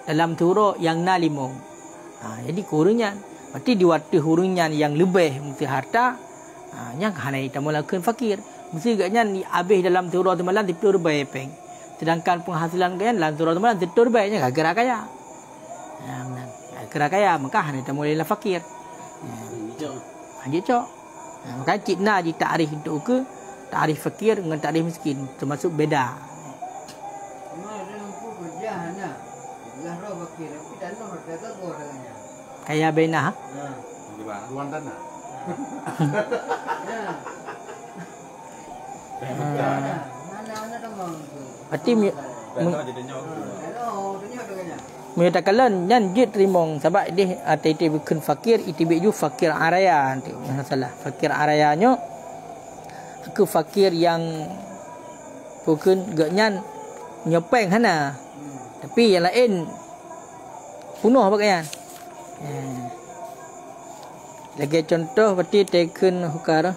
dalam turuk yang na 5. Jadi kurangnya berarti di waktu hurungnya yang lebih mesti harta yang hana kita mulakan fakir mesti gaknya habis dalam turuk tu malam 10 lebih peng. Sedangkan penghasilan kalian dalam turuk tu malam 10 lebihnya kira kaya. Kira kaya maka hana kita mulakan fakir. Cok. Maka cikna di takrif untuk ke takrif fakir dengan takrif miskin termasuk beda. Kaya bena.
Luan tanah.
Berarti menyatakan yan jid rimong sebab dia titi bikin fakir itibik ju fakir araya nanti masalah fakir arayanya ke fakir yang bukan gaknyan nyopeng hana tapi yang lain punuh pakaian. Lagi contoh berarti teken hukar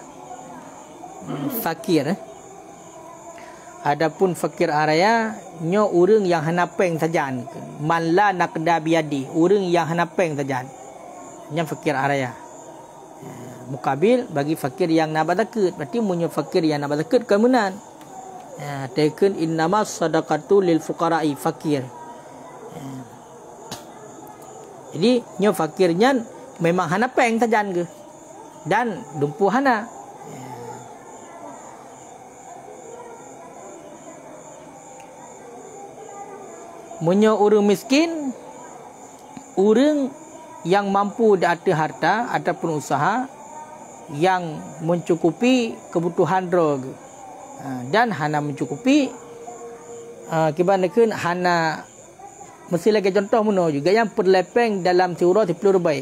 fakir. Adapun fakir araya nyo urang yang hanapeng sajan. Man la naqda biadi, urang yang hanapeng sajan. Nya fakir araya. Mukabil bagi fakir yang nabatakut, berarti munyo fakir yang nabatakut kemunan. Teken innamas sadaqatu lil fuqara'i fakir. Jadi nyo fakirnya memang hanapeng sajan ke. Dan dumpu hana. Munyo orang miskin, orang yang mampu ada harta ataupun usaha yang mencukupi kebutuhan rog dan hana mencukupi kibanakeun hana mesti lagi contoh muno juga yang perlepeng dalam surah 10 rubai.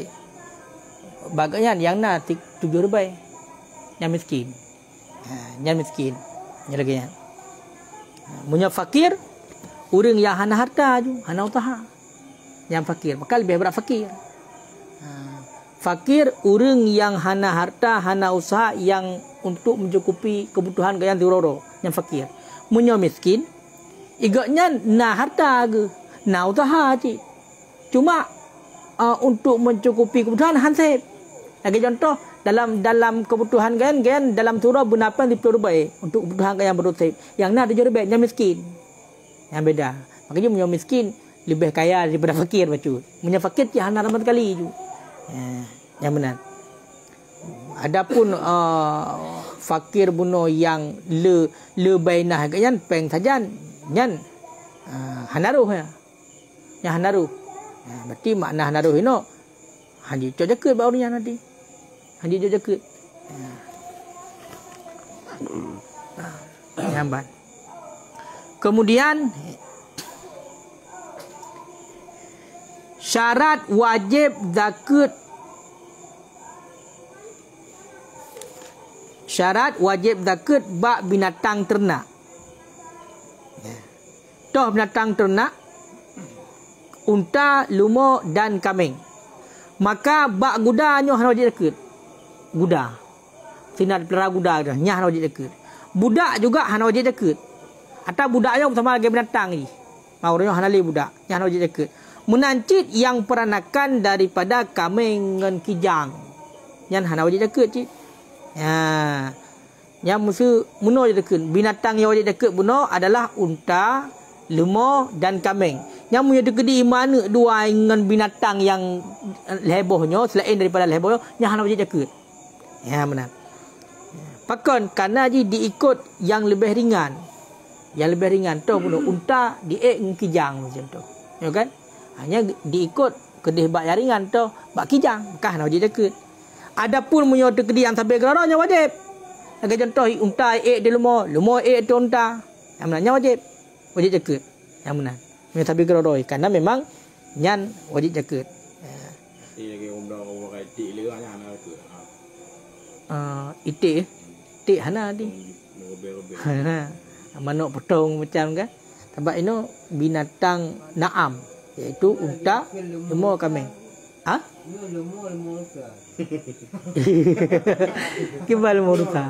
Bagainya yang na 7 rubai. Yang miskin. Yang miskin. Yang lagi yang. Munyo fakir orang yang hana harta ju, hana usaha. Yang fakir, maka lebih berat fakir. Fakir orang yang hana harta, hana usaha yang untuk mencukupi kebutuhan gaya diroro, yang fakir. Munyo miskin, igaknya na harta ke, na usaha je. Cuma untuk mencukupi kebutuhan hansip. Lagi contoh dalam kebutuhan gaya dalam surah benapan di rubai untuk kebutuhan gaya berusip. Yang na 7 rubai, yang miskin. Yang beda. Makanya punya miskin lebih kaya daripada fakir bacu. Punya fakir dia hana ramai kali ju. Yang benar. Adapun fakir buno yang le bainah kan peng sajan nyan hanaruh ya. Yang hanaruh. Berarti makna hanaruh ini hanji cok jakut barunya nanti. Hanji cok jakut. Nyamban. Kemudian syarat wajib zakat. Syarat wajib zakat bak binatang ternak. Toh binatang ternak unta, lumur dan kambing. Maka bak gudanya hana wajib zakat. Guda. Sinar pelihara guda dah nya hana wajib zakat. Budak juga hana wajib zakat. Atau budaknya sama lagi binatang ni. Mauranya hanali budak. Yang hana wajib zakat. Menancit yang peranakan daripada kambing dengan kijang. Yang hana wajib zakat cik. Yang mesti muno wajib zakat. Binatang yang wajib zakat buno adalah unta, lemah dan kambing. Yang punya dekedi mana dua dengan binatang yang lebohnya selain daripada lebohnya yang hana wajib jaket. Ya benar. Pakon karena diikut yang lebih ringan. Yang lebih ringan tu pun unta diik dengan kijang macam tu. Ya kan? Hanya diikut kedih bak yang ringan tu bak kijang, bukan hana wajib jaket. Adapun punya dekedi yang sampai geraranya wajib. Sebagai contoh unta ik di lemah ik di unta. Yang benarnya wajib jaket. Yang benar. Yang tapi geraroi karena memang nyan wajib jaket.
Ini lagi umrah kai tik lera nya ana tu.
Itik hana di. Hana. Manuk potong macam kan. Sebab ini binatang naam iaitu unta, lemah, kambing. Ha? Lemah rusa. Kibal lemah rusa.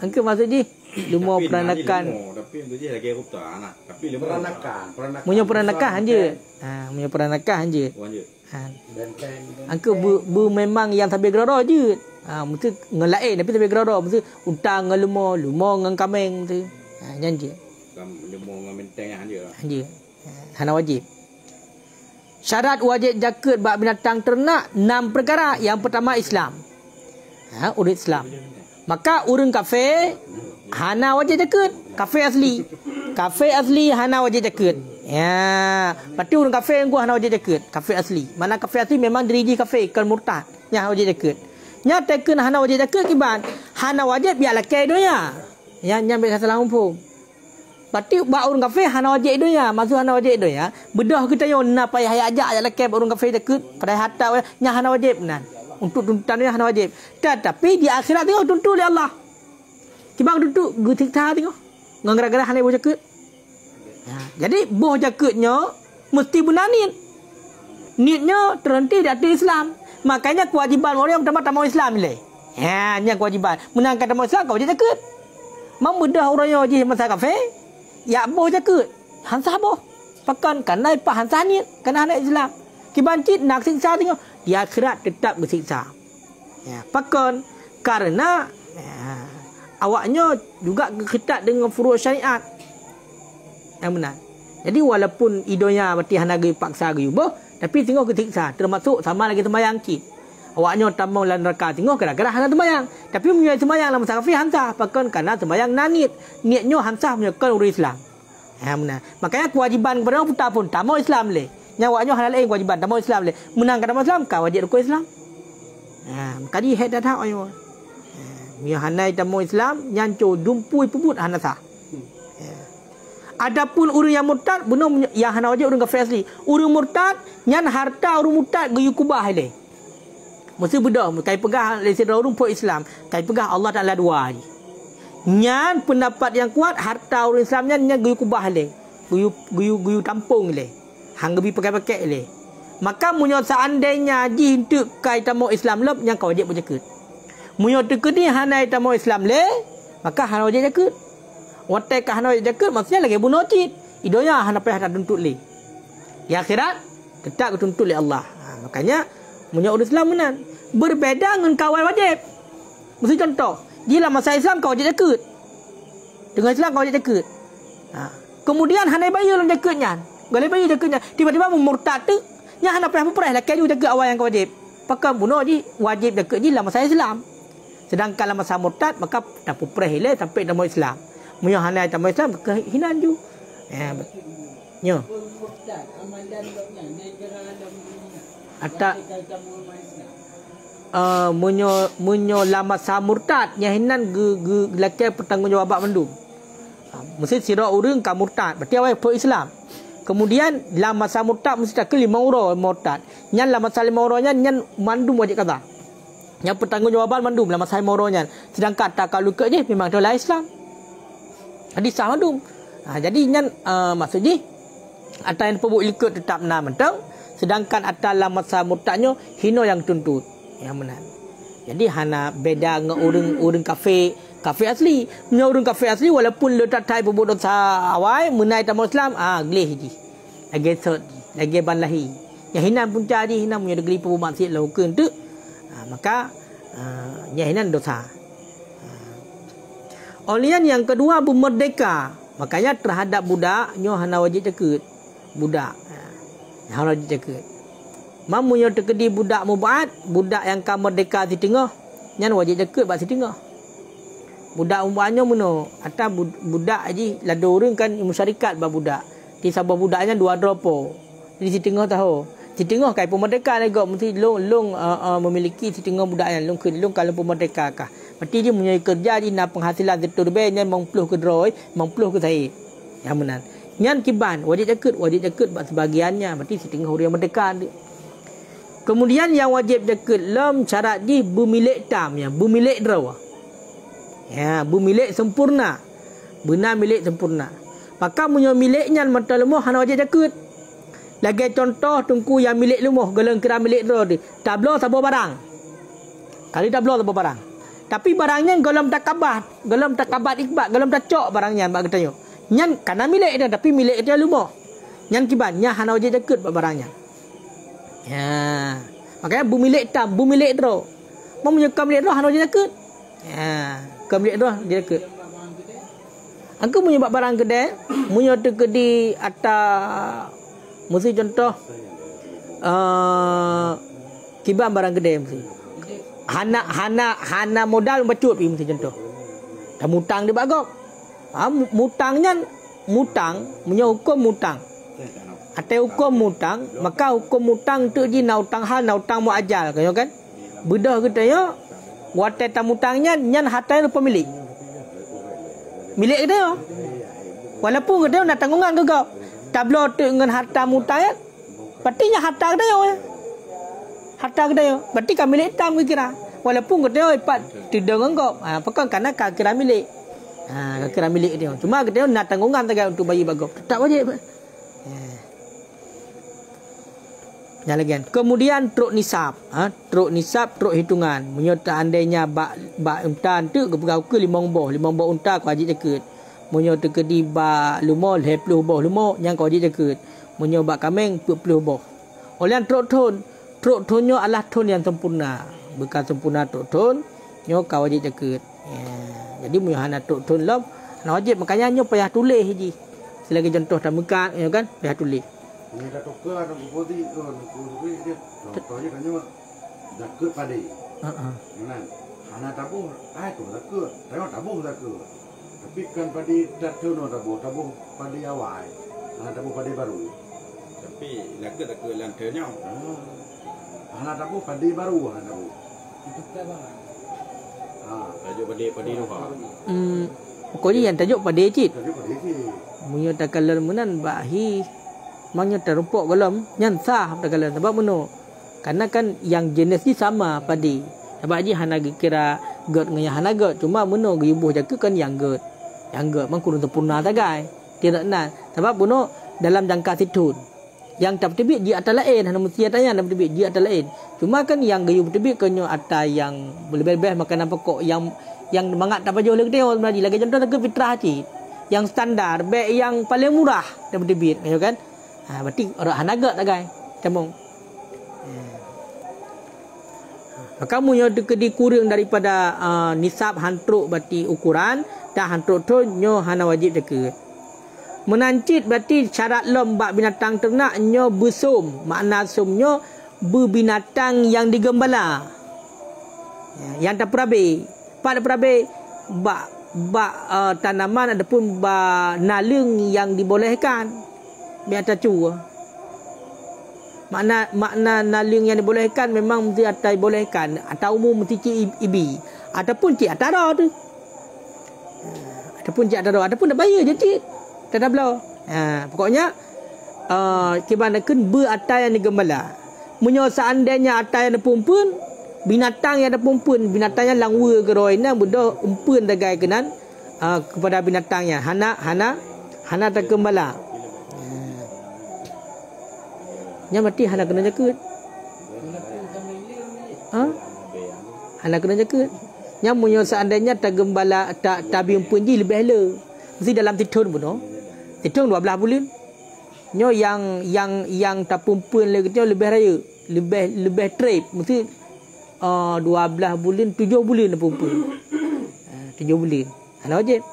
Angka maksud je lemah peranakan.
Tapi itu je lagi ruta anak. Tapi lemah
Peranakan.
Punya peranakan je. Punya peranakan je. Angka memang yang sampai gerara je. Mesti ngelain tapi sampai gerara. Mesti unta dengan lemah dengan kambing tu. Yang je.
Lemah dengan benteng yang je.
Je. Hana wajib. Syarat wajib jaket bak binatang ternak 6 perkara. Yang pertama Islam. Urut Islam. Maka urang kafe hana wajib jaket. Kafe asli hana wajib jaket. Ya, pasti urang kafe gua hana wajib jaket. Kafe asli. Mana kafe asli memang diriji kafe kan murtad. Yang wajib jaket. Nya teken hana wajib jaket kiban. Hana wajib biar lakai donya. Yang nyampe salah hukum. Pasti bak urang kafe hana wajib donya. Maksud hana wajib donya. Bedah kita yo na payah ajak lakai urang kafe jaket. Pada hatta nya hana wajib nan. Untuk tuntutannya hana wajib. Tetapi di akhirat tengok tuntut oleh Allah. Kibang tuntut getikta tengok. Ngara-gara hana boh jaket. Jadi boh jaketnya mesti benar niat. Niatnya terhenti di atas Islam. Makanya kewajiban orang yang pertama tamu Islam ni. Yang kewajiban. Menangkan tamu Islam kau wajib jaket. Membedah orang yang wajib masa kafe. Ya boh jaket. Hansah boh. Pakan karena apa hansah niat. Karena anak Islam. Kibang cit nak siksa tengok. Di akhirat tetap bersiksa. Pakon karena awaknya juga ketat dengan furu' syariat. Yang benar. Jadi walaupun idonya berarti hana pergi paksa pergi ubah, tapi tengok kesiksa. Termasuk sama lagi sembahyang cit. Awaknya tambah lan neraka tengok kadang-kadang hana sembahyang. Tapi punya sembahyang dalam masa kafir hansah. Pakon karena sembahyang nanit. Niatnya hansah menyekan urus Islam. Yang benar. Makanya kewajiban kepada orang pun tamu Islam le. Nyawaknya hal lain kewajiban tamu Islam le. Menangkan tamu Islam kau wajib rukun Islam. Kadi head dah tahu ayo. Mia hanai tamu Islam nyanco dumpui puput hana sah. Adapun urang yang murtad benar yang hana wajib urang kafir asli. Urang murtad nyan harta urang murtad geyu kubah le. Mesti bedah kai pegah lesen urang pun Islam. Kai pegah Allah Taala dua ni. Nyan pendapat yang kuat harta urang Islam nyan geyu kubah le. Geyu tampung le. Hang gebi pakai-pakai le. Maka munyo seandainya ji hintuk kai tamu Islam lep yang kau wajib berjaket. Munyo tekeni hanai tamu Islam le, maka hana wajib jaket. Watai ka hana wajib jaket maksudnya lagi bunuh cit. Idonya hana payah nak tuntut le. Di akhirat tetap dituntut oleh Allah. Makanya munyo urus Islam menan berbeza dengan kawan wajib. Mesti contoh, jila masa Islam kau wajib jaket. Dengan Islam kau wajib jaket. Kemudian hanai bayu dalam jaketnya. Galai bayi jaketnya tiba-tiba murtad tu nya hana payah memperah lah kayu jaket awal yang kau wajib. Pakai bunuh di wajib jaket di dalam masa Islam. Sedangkan dalam masa murtad maka tak perah le sampai dalam Islam. Munyo hana dalam Islam kehinan ju. Nyo. Ata munyo lama sa murtad nya hinan ge lakai pertanggungjawaban mendung. Mesti sira urang ka murtad. Berarti awak per Islam. Kemudian dalam masa murtad mesti tak ke 5 orang murtad. Nyan dalam masa 5 orangnya nyan mandum wajib kata. Yang pertanggungjawaban mandum dalam masa 5 orangnya. Sedangkan tak kalau ke je memang adalah Islam. Jadi sah mandum. Jadi nyan maksudnya atau yang pebuk ikut tetap benar mentang. Sedangkan atau dalam masa murtadnya hino yang tuntut. Yang benar. Jadi hana beda dengan orang kafir asli. Punya orang kafir asli walaupun letak tai pebuk dosa awal menai tamu Islam geleh ji. Lagi sot lagi ban lahi. Yang hinan pun jadi hinan punya negeri pebuk maksiat lakukan tu. Maka yang hinan dosa. Olian yang kedua bermerdeka. Makanya terhadap budak nyo hana wajib cekut. Budak. Hana wajib cekut. Mamu nyo terkedi budak mubaat, budak yang ka merdeka di tengah, nyan wajib cekut bak si tengah. Budak umpamanya muno atau budak aji lado orang kan musyarikat ba budak. Di sabah budaknya dua dropo. Di tengah tahu. Di tengah kai pemerdeka nego mesti long memiliki di tengah budaknya long kalau pemerdeka kah. Berarti dia punya kerja di na penghasilan zetur be nyan mengpluh ke droi, mengpluh ke sai. Yang benar. Nyan kiban wajib cekut bak sebagiannya berarti di tengah orang merdeka. Kemudian yang wajib cekut lam syarat di bumilik tamnya, bumilik draw. Ya, bumilik sempurna. Benar milik sempurna. Maka punya miliknya mata lemuh hana wajib cekut. Lagi contoh tungku yang milik lemuh geleng kira milik draw di. Tablo sabo barang. Kali tablo sabo barang. Tapi barangnya golom takabat ikbat, golom cok barangnya bak katanya. Nyan kana milik dia tapi milik dia lemuh. Nyan kibannya hana wajib cekut barangnya. Ya. Makanya bumilik tam, bumilik draw. Mau menyekam milik draw hana wajib cekut. Ya. Kamilik tu dia ke. Angku punya barang kedai, punya tu kedi atas mesti contoh kiban barang kedai mesti. Hana modal bacut pi mesti contoh. Dah mutang dia bagok. Mutangnya punya hukum mutang. Atau hukum mutang, maka hukum mutang tu ji na utang hal na utang muajal kan? Bedah katanya watai tamutangnya nyan harta pemilik. Milik dia. Walaupun dia nak tanggungan ke kau. Tablo tu dengan harta mutayat. Berarti harta dia. Harta dia. Berarti kau milik tam kira. Walaupun dia ipat tidak engkau. Apakah karena kau kira milik. Kau kira milik dia. Cuma dia nak tanggungan tegak untuk bayi bagok. Tak wajib. Nyalakan. Kemudian truk nisab. Truk nisab, truk hitungan. Menyerta andainya bak unta tu kau ke 5 boh unta kau wajib cekut. Menyerta kedi bak lumol 20 boh lumol yang kau wajib cekut. Menyerta bak kameng 40 boh. Oleh truk tonnya adalah ton yang sempurna. Bukan sempurna truk ton, nyo kau wajib cekut. Jadi menyerta truk ton lom, wajib makanya nyo payah tulis ji. Selagi contoh tamukan kan payah tulis.
Ini dah tukar ada bukti tu, dia. Contohnya kan cuma zakut padi. Kan? Hana tabung, tu zakut. Tengok tabung zakut. Tapi kan padi dah tu no tabung padi awal. Hana tabung padi baru.
Tapi zakut lantarnya.
Hana tabung padi baru hana tabung.
Tajuk padi tu ha.
Pokoknya yang tajuk padi cit.
Tajuk padi cit.
Munyo takalan menan bahi mangnya terupok golom nyan sah takalan sebab meno. Karena kan yang jenis ni sama padi. Sebab ji hana kira got dengan yang hana got. Cuma meno guyubuh jaga kan yang got. Yang got mang kurang sempurna tagai. Tidak nak. Sebab meno dalam jangka situn. Yang tak terbit ji atas lain hana mesti atanya tak terbit ji atas lain. Cuma kan yang guyubuh terbit kanyo atas yang lebih-lebih makanan pokok yang mangat tak pajuh lagi tengok sebenarnya lagi contoh tak fitrah cit. Yang standar, baik yang paling murah dapat terbit kan. Berarti orang hanaga tak guys. Camung. Maka munyo kedi kurang daripada nisab hantruk berarti ukuran dan hantruk tu nyo hana wajib cekut. Menancit berarti syarat lombak binatang ternak nyo bersum. Makna sumnyo berbinatang yang digembala. Yang tak perabe. Pada perabe tanaman ataupun nalung yang dibolehkan. Biasa cua. Makna nalung yang dibolehkan memang mesti atas bolehkan atau umum mesti cik ibi ataupun cik atara tu. Ataupun cik atara ataupun dah bayar je cik. Tak ada belau. Pokoknya kibanakan beratas yang digembala. Menyo seandainya atas yang dipumpun, binatang yang dipumpun, binatangnya langwa ke roina mudah umpun dagai kenan kepada binatangnya. Hana tergembala. Yang mati hana kena jakut. Hana kena jakut. Yang munyo seandainya tergembala tak tabi umpun ji lebih hala. Mesti dalam titun pun no. Titun 12 bulan. Nyo yang tak pumpun lagi tu lebih raya. Lebih trip mesti 12 bulan 7 bulan dah pumpun. 7 bulan. Hana wajib.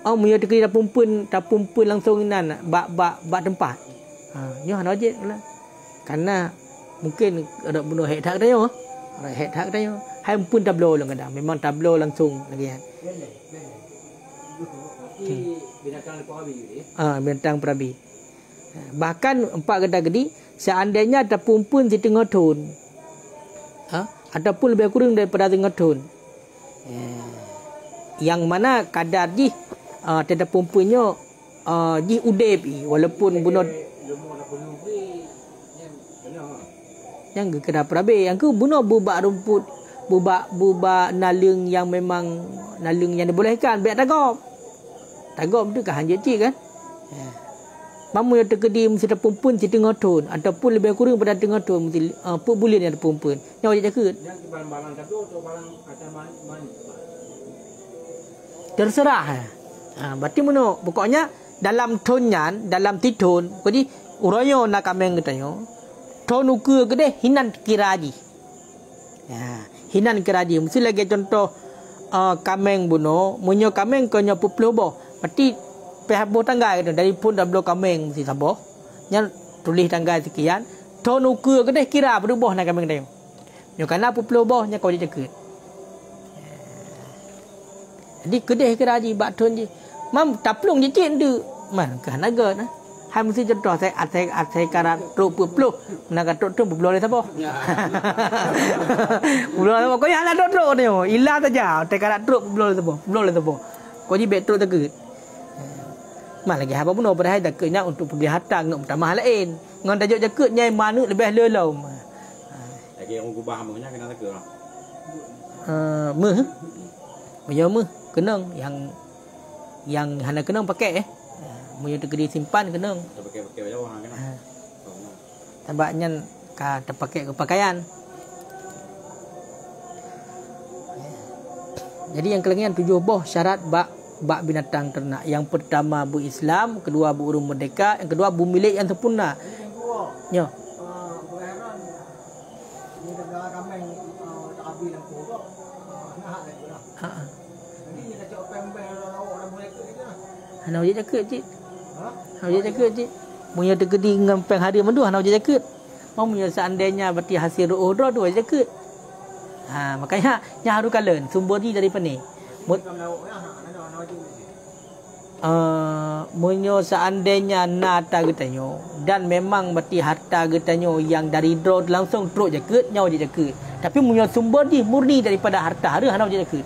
Oh, munyo tekedi dah pumpun langsung nan bak tempat. Nyo hana je lah. Karena mungkin ada bunuh hek tak dah. Hek tak dah. Hai pun tablo lang kadang. Memang tablo langsung lagi kan.
Binatang perabi ni.
Binatang perabi. Bahkan empat geda-gedi seandainya ada pumpun di tengah tahun. Ataupun lebih kurang daripada tengah tahun. Yang mana kadar ji tidak pumpunnya ji udep walaupun bunuh yang kena perabi yang ke bunuh bubak rumput bubak nalung yang memang nalung yang dibolehkan biar tagop tu kan hanya cik kan mamu yang terkedi mesti ada pumpun di tengah tahun ataupun lebih kurang pada tengah tahun mesti per bulan yang ada pumpun yang wajib jaga
yang barang-barang tu atau barang atas mana
terserah berarti mana pokoknya dalam tonyan dalam titun jadi uroyo nak kameng katanya ton ukur gede hinan kiraji hinan kiraji mesti lagi contoh kameng buno munyo kameng konyo puplobo berarti pihak tangga gitu dari pun dah blok kameng mesti saboh nya tulis tangga sekian ton ukur gede kira berubah nak kameng dayo nyo kana puplobo nya kau jaga jadi kedeh kiraji bak ton je mam taplung je cik tu man kan naga nah hai mesti contoh saya karat truk puploh nak truk tu puploh le saboh puploh saboh kau yang ada truk ni ilah saja saya karat truk puploh le saboh kau ji bet truk tegak mah lagi apa pun pada hai daknya untuk pergi hatang nak tambah lain ngan tajuk jaket nyai mana lebih lelau
lagi orang gubah mengnya kena tegak
meh kenang yang hana kenang pakai munyo tergedi simpan kenang
pakai baju orang kena
tambaknya ka terpakai ke pakaian jadi yang kelengian 7 boh syarat bak binatang ternak yang pertama berislam kedua berurung merdeka yang kedua milik yang sempurna nyo
ni negara kami tak habis lampu kok nak lagi lah jadi ni kacau pembel orang boleh ke gitu lah
hana wajib jaket cik wajib jaket cik munyo tergedi dengan peng hari mendu hana wajib jaket mau munyo seandainya berarti hasil roh tu wajib jaket makanya nya haru kalen sumber di daripada ni munyo seandainya nata getanyo dan memang berarti harta getanyo yang dari draw langsung teruk jaket nya wajib jaket tapi munyo sumber di murni daripada harta hari hana wajib jaket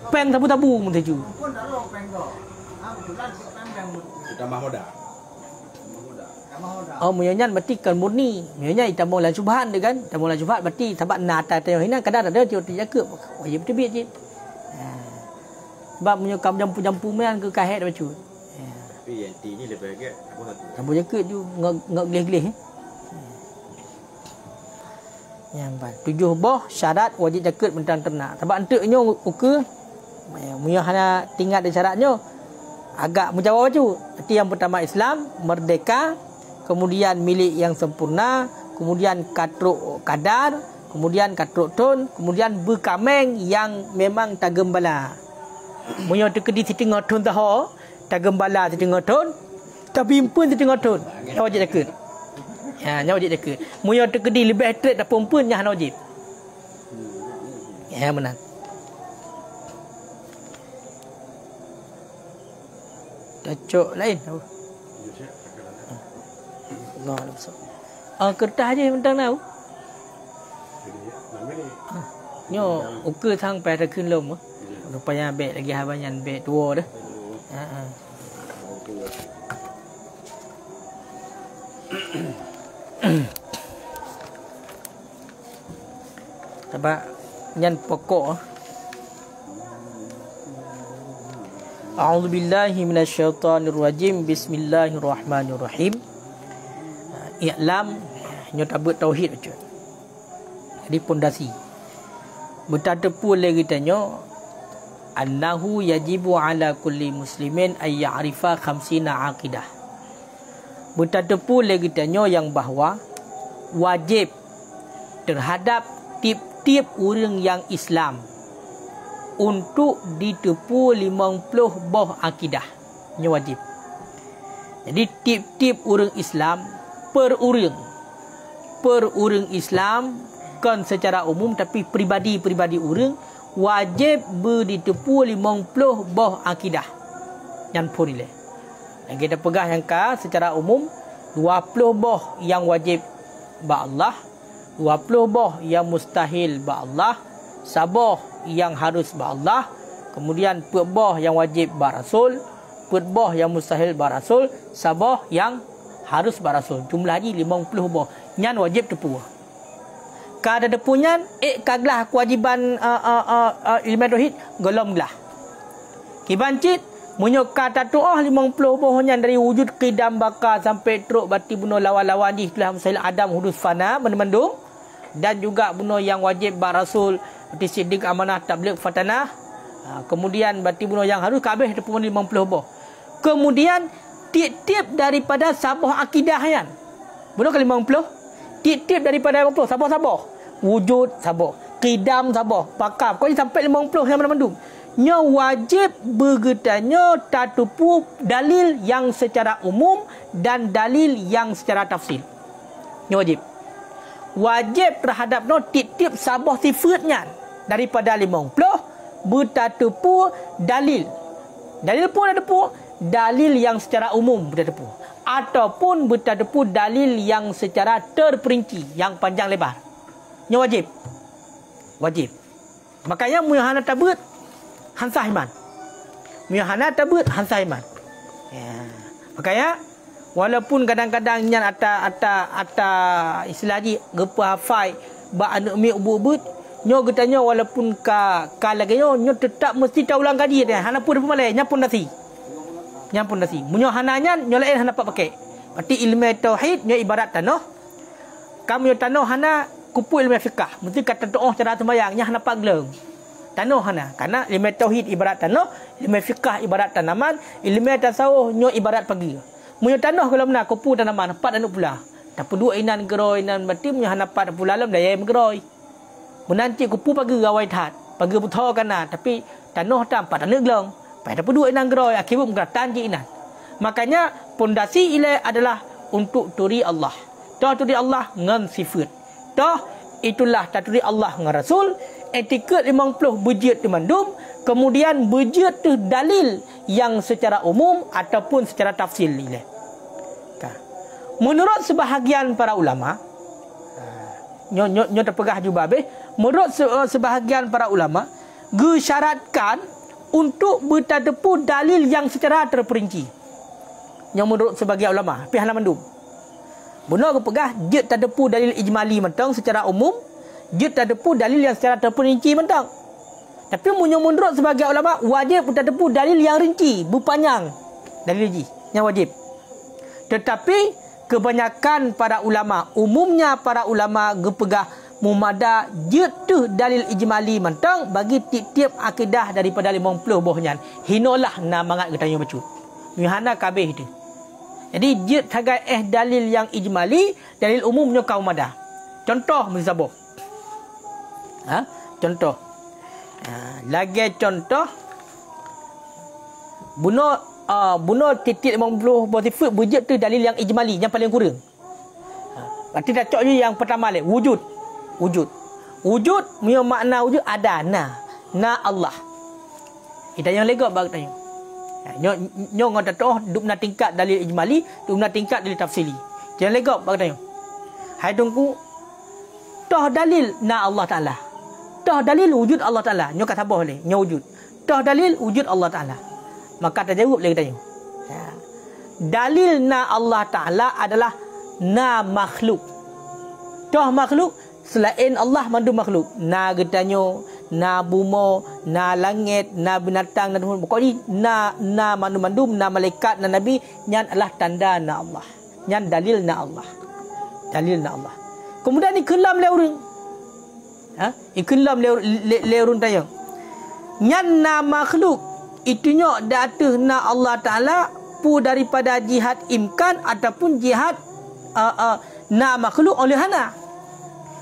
peng tabu-tabu mun tuju
pun dah rong peng kok kebetulan pembel
tambah modal
munyo nyan berarti kan murni munyo nyan itamo lan subhan dia kan itamo lan subhan berarti sebab nata tayo hina kadang ada dia jaket wajib terbit je sebab punya kam jampu-jampu mean ke kahet dah bacu.
Tapi yang ni lebih agak apa satu.
Jampu jaket tu ngak gelih-gelih. Yang 7 boh syarat wajib jaket bentang ternak. Sebab enteknya ukur munya hanya tinggal di syaratnya agak menjawab bacu. Arti yang pertama Islam, merdeka, kemudian milik yang sempurna, kemudian katruk kadar, kemudian katruk ton, kemudian berkameng yang memang tak gembala. Munyo terkedi di tengah ton taho, tak gembala di tengah ton, tapi pun di tengah ton. Nya wajib jaket. Nya wajib jaket. Munyo terkedi lebih straight dah pun nya hana wajib. Benar. Cocok lain. Allah Alhamdulillah. Kertas je bentang tahu. Nyo ukur sampai ada kenlom. Rupanya beg lagi habanyan beg tua dah. Sebab nyan pokok. A'udzubillahi minasyaitonirrajim. Bismillahirrahmanirrahim. I'lam nyo tabut tauhid macam. Jadi pondasi. Bertatepu lagi tanya annahu yajibu ala kulli muslimin ay ya'rifa 50 aqidah. Bertatepu lagi tanya yang bahawa wajib terhadap tiap-tiap orang yang Islam untuk ditepu 50 boh akidah. Ini wajib. Jadi tip-tip orang Islam per orang Islam kan secara umum, tapi pribadi orang wajib ditepu 50 boh akidah. Yang purile. Yang kita pegang yang secara umum 20 boh yang wajib ba Allah, 20 boh yang mustahil ba Allah, saboh yang harus ba Allah, kemudian boh yang wajib ba Rasul, boh yang mustahil ba Rasul, saboh yang harus ba Rasul. Jumlah ni 50 boh. Nyan wajib tepu. Kada depunyan kaglah kewajiban ilmu tauhid golomlah. Kibancit munyok kata tu 50 bohnya dari wujud qidam baka sampai teruk bati bunuh lawan-lawan di setelah musahil Adam hudus fana mendum, dan juga bunuh yang wajib ba Rasul seperti siddiq, amanah, tabligh, fatanah. Kemudian bati bunuh yang harus kabeh tepu 50 boh. Kemudian tip-tip daripada sabah akidah yan. Bunuh ke 50. Tip-tip daripada 50 sabah wujud sabah, qidam sabah, pakam kau sampai 50 yang mendum. Nya wajib bergetanya tatupu dalil yang secara umum dan dalil yang secara tafsil. Nya wajib terhadap tip-tip sabah sifatnya daripada 50 bertatupu dalil. Dalil pun ada tepu dalil yang secara umum bertatupu, ataupun bertatupu dalil yang secara terperinci, yang panjang lebar. Nya wajib. Makanya muhana tabut hansah iman. Muhana tabut hansah iman. Ya. Makanya walaupun kadang-kadang nyan ata istilah ji gepa hafai ba anu mi ubut nyo getanya walaupun ka lagi nyo tetap mesti tahu ulang kadi dia. Hana pun malai nya pun nasi. Munyo hananya nyo lain hana pakai. Berarti ilmu tauhid nyo ibarat tanah. Kamu yo tanah hana kupu ilmu fiqh, mesti kata doa cara sembahyang nya hana pagleng. Tanah hana, karena ilmu tauhid ibarat tanah, ilmu fiqh ibarat tanaman, ilmu tasawuf nyo ibarat pagi. Munyo tanah kalau mana kupu tanaman 4 anu pula. Tapi 2 inan geroi inan berarti munyo hana 4 pula dalam daya geroi. Menanti kupu pagi gawai tat, pagi buta kana, tapi tanah tam 4 anu glong. Pada 2 inan geroi akibat mengatan je inan. Makanya pondasi ile adalah untuk turi Allah. Toh turi Allah ngan sifat. Toh itulah taturi Allah dengan Rasul. Etiket 50 berjit dimandum. Kemudian berjit tu dalil yang secara umum ataupun secara tafsil. Menurut sebahagian para ulama, nyo terpegah juga habis. Menurut sebahagian para ulama, gesyaratkan untuk bertadepu dalil yang secara terperinci. Yang menurut sebahagian ulama, pihak mandum. Benar ke pegah dia tadepu dalil ijmali mentang secara umum, dia tadepu dalil yang secara terperinci mentang. Tapi menurut sebagai ulama wajib tadepu dalil yang rinci, berpanjang dalil ji yang wajib. Tetapi kebanyakan para ulama, umumnya para ulama gepegah mumada dia tu dalil ijmali mentang bagi tiap-tiap akidah daripada 50 bohnya. Hinolah nama mangat ketanya bacu. Mihana kabeh itu. Jadi dia tagai dalil yang ijmali, dalil umumnya kaum ada. Contoh muzabah. Contoh. Lagi contoh bunuh titik 50 sifat berjit tu dalil yang ijmali yang paling kurang. Berarti dah cok je yang pertama le wujud. Wujud punya makna wujud ada na Allah. Kita yang legok bag tanya. Nyo ngata toh duk na tingkat dalil ijmali, duk na tingkat dalil tafsili. Jangan legok bag tanya. Hai tunggu toh dalil na Allah Taala. Toh dalil wujud Allah Taala. Nyo kata boleh, nyo wujud. Toh dalil wujud Allah Taala. Maka terjawab lagi tanya. Dalil na Allah Taala adalah na makhluk. Toh makhluk selain Allah mandu makhluk. Na getanyo, na bumo, na langit, na binatang, na pokoknya na mandu-mandum, na malaikat, na nabi, nyan adalah tanda na Allah. Nyan dalil na Allah. Dalil na Allah. Kemudian ikelam leurung. Ikelam leurung tanya. Nyan na makhluk itunya datuh na Allah Taala pu daripada jihad imkan ataupun jihad na makhluk oleh hana.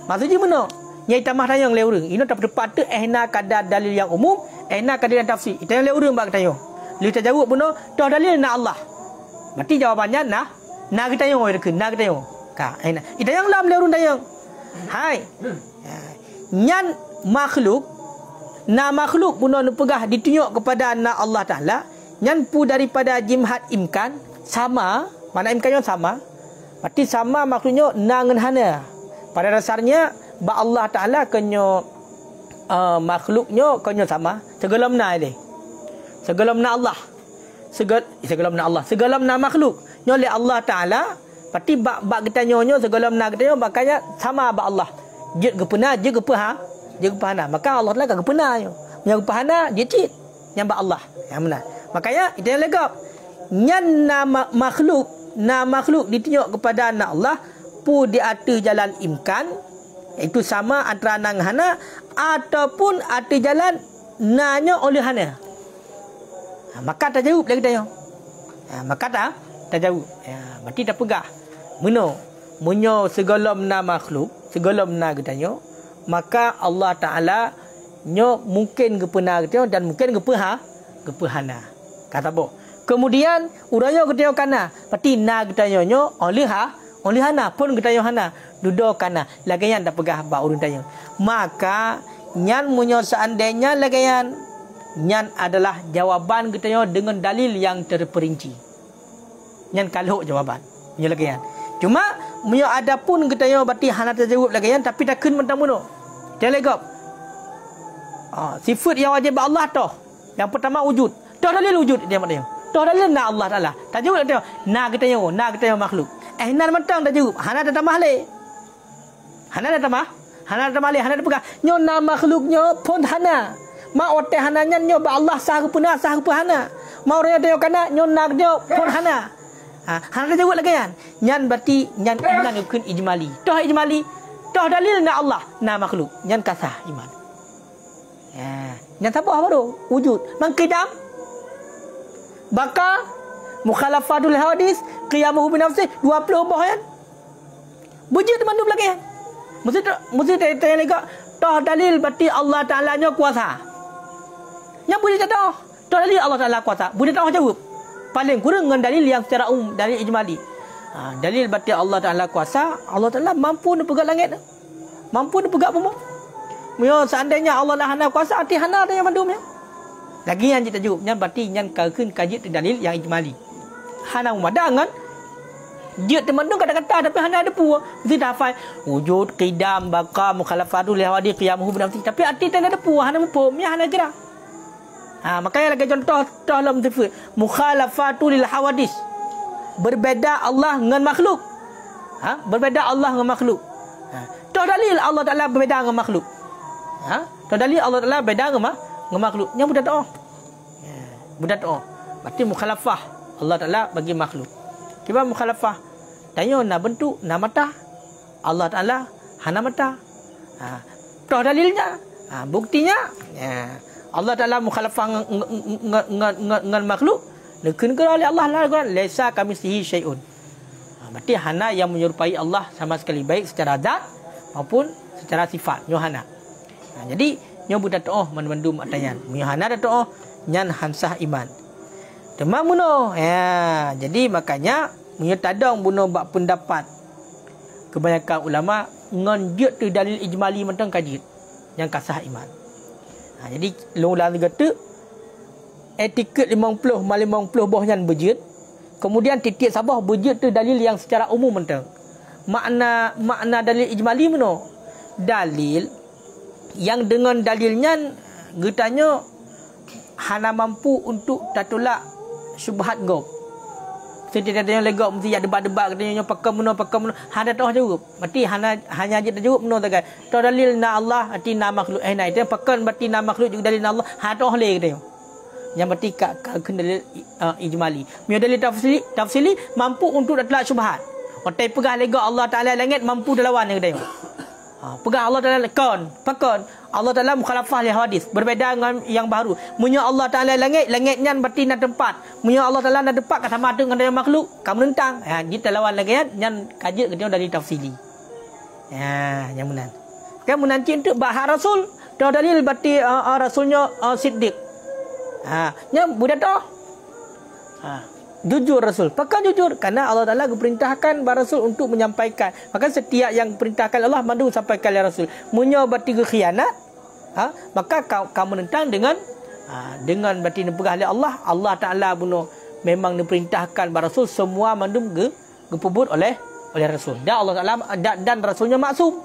Maksudnya mana? Nyai tamah tayang leurung. Ini tak tepat tu na kadar dalil yang umum, nak kadiran tafsir. Kita yang le urang bak tayo. Li ta jawab buno dah dalil na Allah. Berarti jawabannya na kita yo ke na kita yo. Ka aina. Ita yang lam le urang tayo. Hai. Nyan makhluk na makhluk buno pegah ditunjuk kepada na Allah Taala. Nyan pu daripada jimhat imkan sama, mana imkan yang sama. Berarti sama makhluknya na ngan hana. Pada dasarnya ba Allah Taala kenyo makhluknya kenyo sama. Segelam na dia. Segelam na Allah. Segelam na Allah. Segelam na makhluk. Nyo le Allah Taala. Berarti bak kita nyo segelam na kita makanya sama ba Allah. Je gepena je gepaha. Je gepana. Maka Allah Taala gepena yo. Yang gepana je cit. Yang ba Allah. Yang benar. Makanya itu yang legap. Nyan na makhluk ditunjuk kepada anak Allah pu di atas jalan imkan, itu sama antara nang hana ataupun atas jalan nanya oleh hana. Maka tak jawab lagi tanya. Maka tak jawab. Berarti tak pegah. Menyo segelam na makhluk, segelam na getanya, maka Allah Taala nyo mungkin gepena getanya dan mungkin gepahana. Kata bo. Kemudian urangnya getanya kana. Berarti na getanya nyo oleh hana pun getanya hana. Duduk kana. Lagayan tak pegah ba urang tanya. Maka nyan munyo seandainya lagayan nyan adalah jawaban getanya dengan dalil yang terperinci. Nyan kalau jawaban. Nyo lagayan. Cuma munyo adapun getanya berarti hana terjawab lagayan tapi takun mentang muno. Dia legap. Sifat yang wajib Allah toh. Yang pertama wujud. Toh dalil wujud dia maknanya. Toh dalil na Allah Taala. Tak jawab dia. Na kita makhluk. Nan mentang tak jawab. Hana dah tambah le. Hana dah tambah le. Hana dah pegang. Nyo na makhluknya pun hana. Ma ote hana nyo ba Allah sah puna hana. Ma orang dia kana nyo na dia pun hana. Hana dah jawab lagi kan. Nyan berarti nyan iman ikun ijmali. Toh ijmali. Toh dalil na Allah na makhluk. Nyan kasah iman. Nyan apa tu? Wujud. Mangkidam. Baka mukhalafatul hadis qiyamuhu bi nafsi 20 bahan. Wujud mandum lagi kan. Mesti tanya lagi toh dalil berarti Allah Taala nya kuasa. Yang boleh tahu. Toh dalil Allah Taala kuasa. Boleh tahu jawab. Paling kurang dengan dalil yang secara dalil ijmali. Dalil berarti Allah Taala kuasa. Allah Taala mampu nak pegang langit. Mampu nak pegang bumi. Mio seandainya Allah lah hana kuasa arti hana ada yang mandumnya. Lagi yang kita jawabnya berarti yang kalkun kaji dalil yang ijmali. Hana umadangan dia temandung kata-kata tapi hana ada pu. Mesti dah hafal wujud qidam baqa mukhalafatul hawadi qiyamuhu bi nafsi tapi arti tak ada pu hana mupum ya hana jera. Makanya lagi contoh dalam sifat mukhalafatul hawadis. Berbeza Allah dengan makhluk. Berbeza Allah dengan makhluk. Toh dalil Allah Taala berbeza dengan makhluk. Toh dalil Allah Taala beda dengan makhluk. Yang mudah doa. Mudah doa. Berarti mukhalafah Allah Taala bagi makhluk. Kiba mukhalafah? Tanya na bentuk, na mata. Allah Taala hana mata. Toh dalilnya. Buktinya Allah Taala mukhalafah dengan makhluk. Lekun ke oleh Allah lah laisa kamitslihi syai'un. Berarti hana yang menyerupai Allah sama sekali baik secara zat maupun secara sifat. Nyo hana. Jadi nyo budak toh mandum atayan. Nyo hana dah toh nyan hansah iman. Demam buno. Jadi makanya nyo tadang buno bak pendapat kebanyakan ulama ngan dia tu dalil ijmali mentang kajit yang kasah iman. Jadi ulang kata etiket 50 mal 50 boh nyan berjit. Kemudian titik sabah berjit tu dalil yang secara umum mentang. Makna dalil ijmali buno. Dalil yang dengan dalilnya getanya hana mampu untuk tatulak syubhat gop. Setiap ada yang legok mesti ada debat-debat katanya pakai muno hana tahu jawab. Berarti hanya aja jawab muno tagai. Tahu dalil na Allah arti na makhluk itu pakai berarti na makhluk juga dalil na Allah hana tahu le katanya. Yang berarti kena dalil ijmali. Mio dalil tafsili mampu untuk tatulak syubhat. Otai pegah legok Allah Taala langit mampu lawan katanya. Pegang Allah Taala pakon Allah Taala mukhalafah li hadis berbeza dengan yang baru. Munyo Allah Taala langitnya berarti na tempat. Munyo Allah Taala na tempat kata sama dengan makhluk kamu nentang. Dia lawan lagi yang kaji kita dari tafsili. Yang menan. Kan menanti untuk bahar Rasul Dah dalil berarti rasulnya siddiq. Nya budak dah. Jujur Rasul. Pakai jujur karena Allah Taala perintahkan Rasul untuk menyampaikan. Maka setiap yang perintahkan Allah mandu sampaikan oleh Rasul. Munyo berarti khianat, maka kamu menentang dengan berarti nepegah oleh Allah. Allah Taala bunuh memang diperintahkan Rasul semua mandu gepebut oleh Rasul. Dan Allah Taala dan Rasulnya maksum.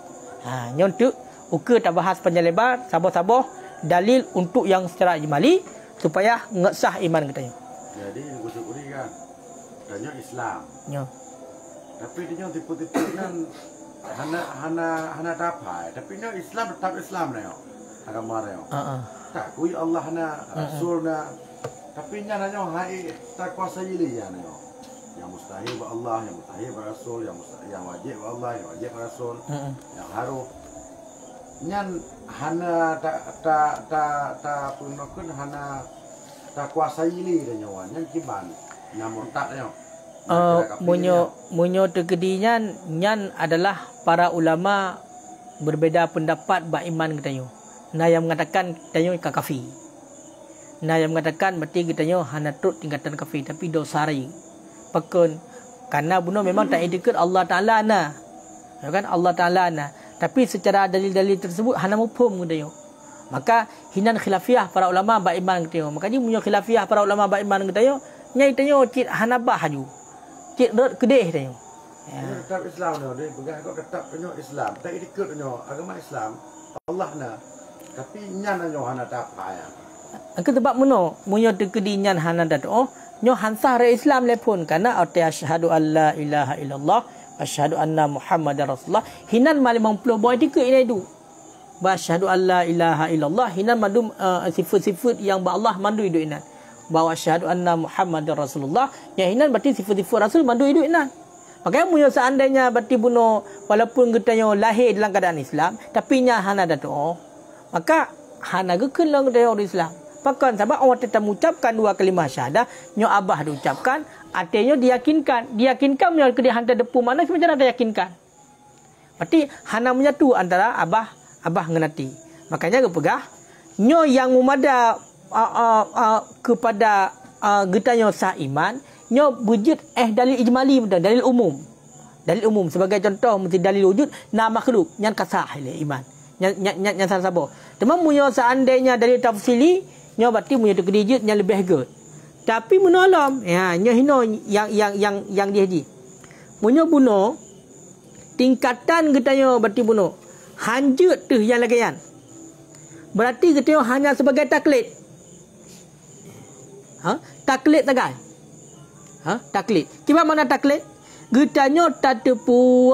Nyontuk uka tak bahas panjang lebar, sabar-sabar dalil untuk yang secara ijmali supaya ngesah iman katanya.
Jadi usul uri kan, tanya Islam.
Ya.
Tapi dia tipu-tipu kan, hana dapai. Tapi dia Islam tetap Islam na yo, agama na yo. Tak kui Allah na, Rasul na. Tapi nya nanya hai tak kuasa ili ya na yo. Yang mustahil ba Allah, yang mustahil ba Rasul, yang wajib ba Allah, yang wajib ba Rasul, yang harus. Nyan hana tak punokun hana tak kuasa ili dan nyawa yang kiban namun tak nyo
munyo tegedinya nyan adalah para ulama berbeza pendapat bak iman katanya. Nah yang mengatakan katanya kafir. Nah yang mengatakan berarti katanya hana trut tingkatan kafir tapi dosari. Pakun karena bunuh memang tak dekat Allah Taala na. Ya kan Allah Taala na. Tapi secara dalil-dalil tersebut hana mufhum katanya. Maka hinan khilafiyah para ulama bak iman kita. Makanya punya khilafiyah para ulama bak iman kita. Nyai tanya cik hanabah haju. Cik rot kedeh tanya.
Tetap Islam dia pegang kau tetap tanya Islam. Tak ikut tanya agama Islam. Allah na. Tapi nyan tanya hana tak payah.
Angka sebab meno munyo tekedi nyan hana dat nyo hansah re Islam lepun karena asyhadu alla ilaha illallah asyhadu anna muhammadar rasulullah hinan malimang puluh boy dikut ini tu. Basyhadu alla ilaha illallah hinan mandum sifat-sifat yang Allah mandu hidup inan. Bawa syahadu anna muhammadar rasulullah yang hinan berarti sifat-sifat rasul mandu hidup inan. Makanya munyo seandainya berarti bunuh walaupun getanya lahir dalam keadaan Islam tapi nya hana dato maka hana gekeun lang orang Islam. Pakan sebab orang tetap mengucapkan dua kalimah syahadah nyo abah diucapkan artinya diyakinkan munyo ke dia hantar depu mana macam mana yakinkan. Berarti hana menyatu antara abah ngenati. Makanya dia pegah nyo yang memada kepada getanya sah iman nyo wujud dalil ijmali betul dalil umum sebagai contoh mesti dalil wujud na makhluk nyan kasah iman nyan sabar. Teman munyo seandainya dalil tafsili nyo berarti munyo terkejut nyan lebih good. Tapi menolom nyo hino yang dia di. Munyo bunuh tingkatan getanya berarti bunuh hanjut tu yang lagian. Berarti kita hanya sebagai taklid. Taklid tagai. Taklid. Kiba mana taklid? Getanya tak tepu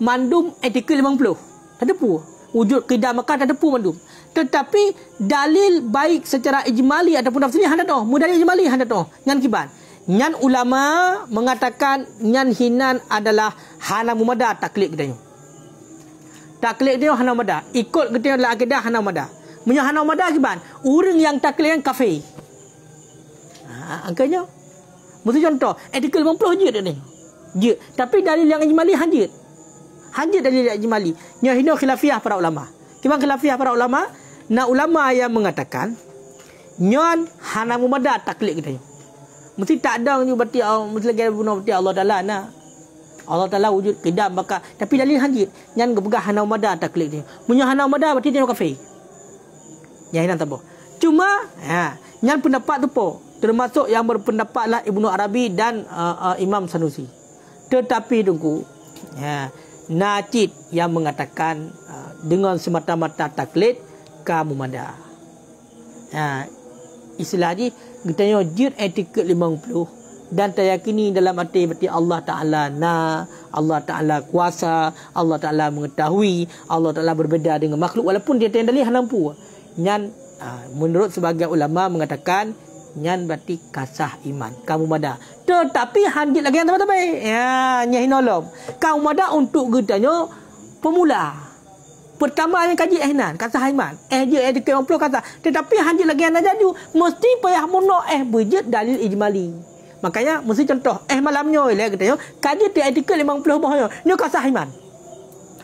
mandum etikal 50. Tak tepu. Wujud qidam makan tak tepu mandum. Tetapi dalil baik secara ijmali ataupun tafsiri handa doh. Mudalil ijmali handa doh. Nyan kiban. Nyan ulama mengatakan nyan hinan adalah hana mumada taklid getanya. Taklid dia hana mada. Ikut kita adalah akidah hana mada. Punya hana mada kiban. Orang yang taklid yang kafir. Angkanya. Mesti contoh. Etikal 50 je dia ni. Je. Tapi dalil yang ijmali hanjit. Hanjit dalil yang ijmali. Nya hina khilafiyah para ulama. Kiban khilafiyah para ulama. Na ulama yang mengatakan. Nyon hana mada taklid kita. Mesti tak ada ni berarti mesti lagi bunuh berarti Allah Taala na. Allah Taala wujud qidam baka tapi dalil hanjit nyan gepegah hana mada taklid dia. Punya hana mada berarti dia kafir. Yang hinan taboh. Cuma nyan pendapat tu po termasuk yang berpendapatlah Ibnu Arabi dan Imam Sanusi. Tetapi tunggu Najid yang mengatakan dengan semata-mata taklid kamu mada. Istilah ni getanya jid etiket 50 dan teryakini dalam arti berarti Allah Ta'ala Allah Ta'ala kuasa, Allah Ta'ala mengetahui, Allah Ta'ala berbeza dengan makhluk walaupun dia tak dalil hampu. Nyan menurut sebagian ulama mengatakan nyan berarti kasah iman kamu mada. Tetapi hadis lagi yang teman-teman nyahin nolom kamu mada untuk getanya pemula. Pertama yang kaji ihnan kasah iman je ke 50 kasah. Tetapi hadis lagi yang jadi mesti payah mono berjet dalil ijmali. Makanya mesti contoh malamnya lah katanya kaji ti etikal 50 bahaya nyo kasah iman.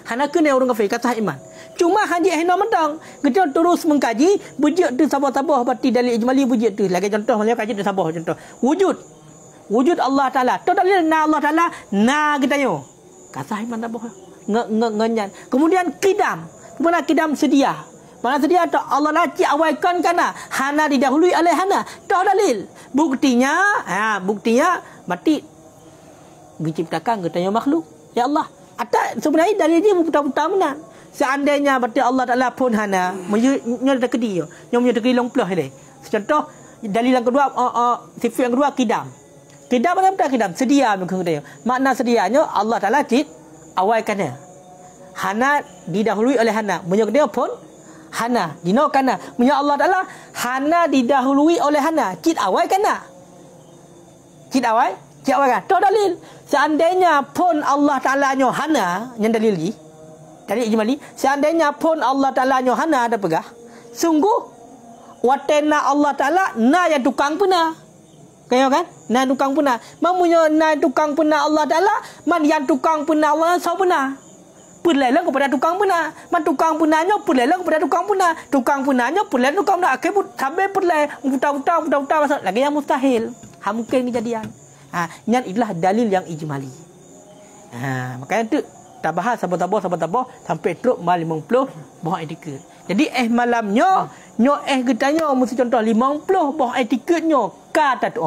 Hana kena orang kafir kasah iman. Cuma haji ehna mentang. Kita terus mengkaji, bujut tu sabah-sabah berarti dalil ijmali bujut tu. Lagi contoh macam kaji tu sabah contoh. Wujud Allah Taala. Tu dalil na Allah Taala, na kita yo. Kasah iman sabah. Ngenyan. Kemudian kidam. Mana kidam sedia. Mana sedia tu Allah laci awaikan kana hana didahului oleh hana. Tu dalil. Buktinya berarti diciptakan katanya makhluk. Ya Allah. Atau sebenarnya dalil dia putar-putar benar. Seandainya berarti Allah Taala pun hana nyo takdi yo. Nyo takdi long plus dia. Contoh dalil yang kedua sifat yang kedua kidam. Kidam mana betul kidam? Sedia mungkin katanya. Makna sedianya Allah Taala awaikannya. Hana didahului oleh hana. Menyo dia pun hana dinokanna. Menyo Allah Taala hana didahului oleh hana. Cit awai kana. Cit awai kan. Tu dalil. Seandainya pun Allah Taala nyo hana, yang dalil ni. Dalil ijmali. Seandainya pun Allah Taala nyo hana ada pegah. Sungguh watena Allah Taala na yang tukang puna. Kaya kan? Na tukang puna. Mamunyo na tukang puna Allah Taala, man yang tukang puna Allah so puna. Pulailah kepada tukang puna. Man tukang punanya pulailah kepada tukang puna. Tukang punanya pulailah tukang puna. Akhirnya sampai pulai putar-putar masuk lagi yang mustahil. Mungkin kejadian. Yang itulah dalil yang ijmali. Makanya tu tak bahas sabar-sabar sampai teruk mal 50 buah etiket. Jadi malamnya kitanya mesti contoh 50 buah etiketnya kata tu.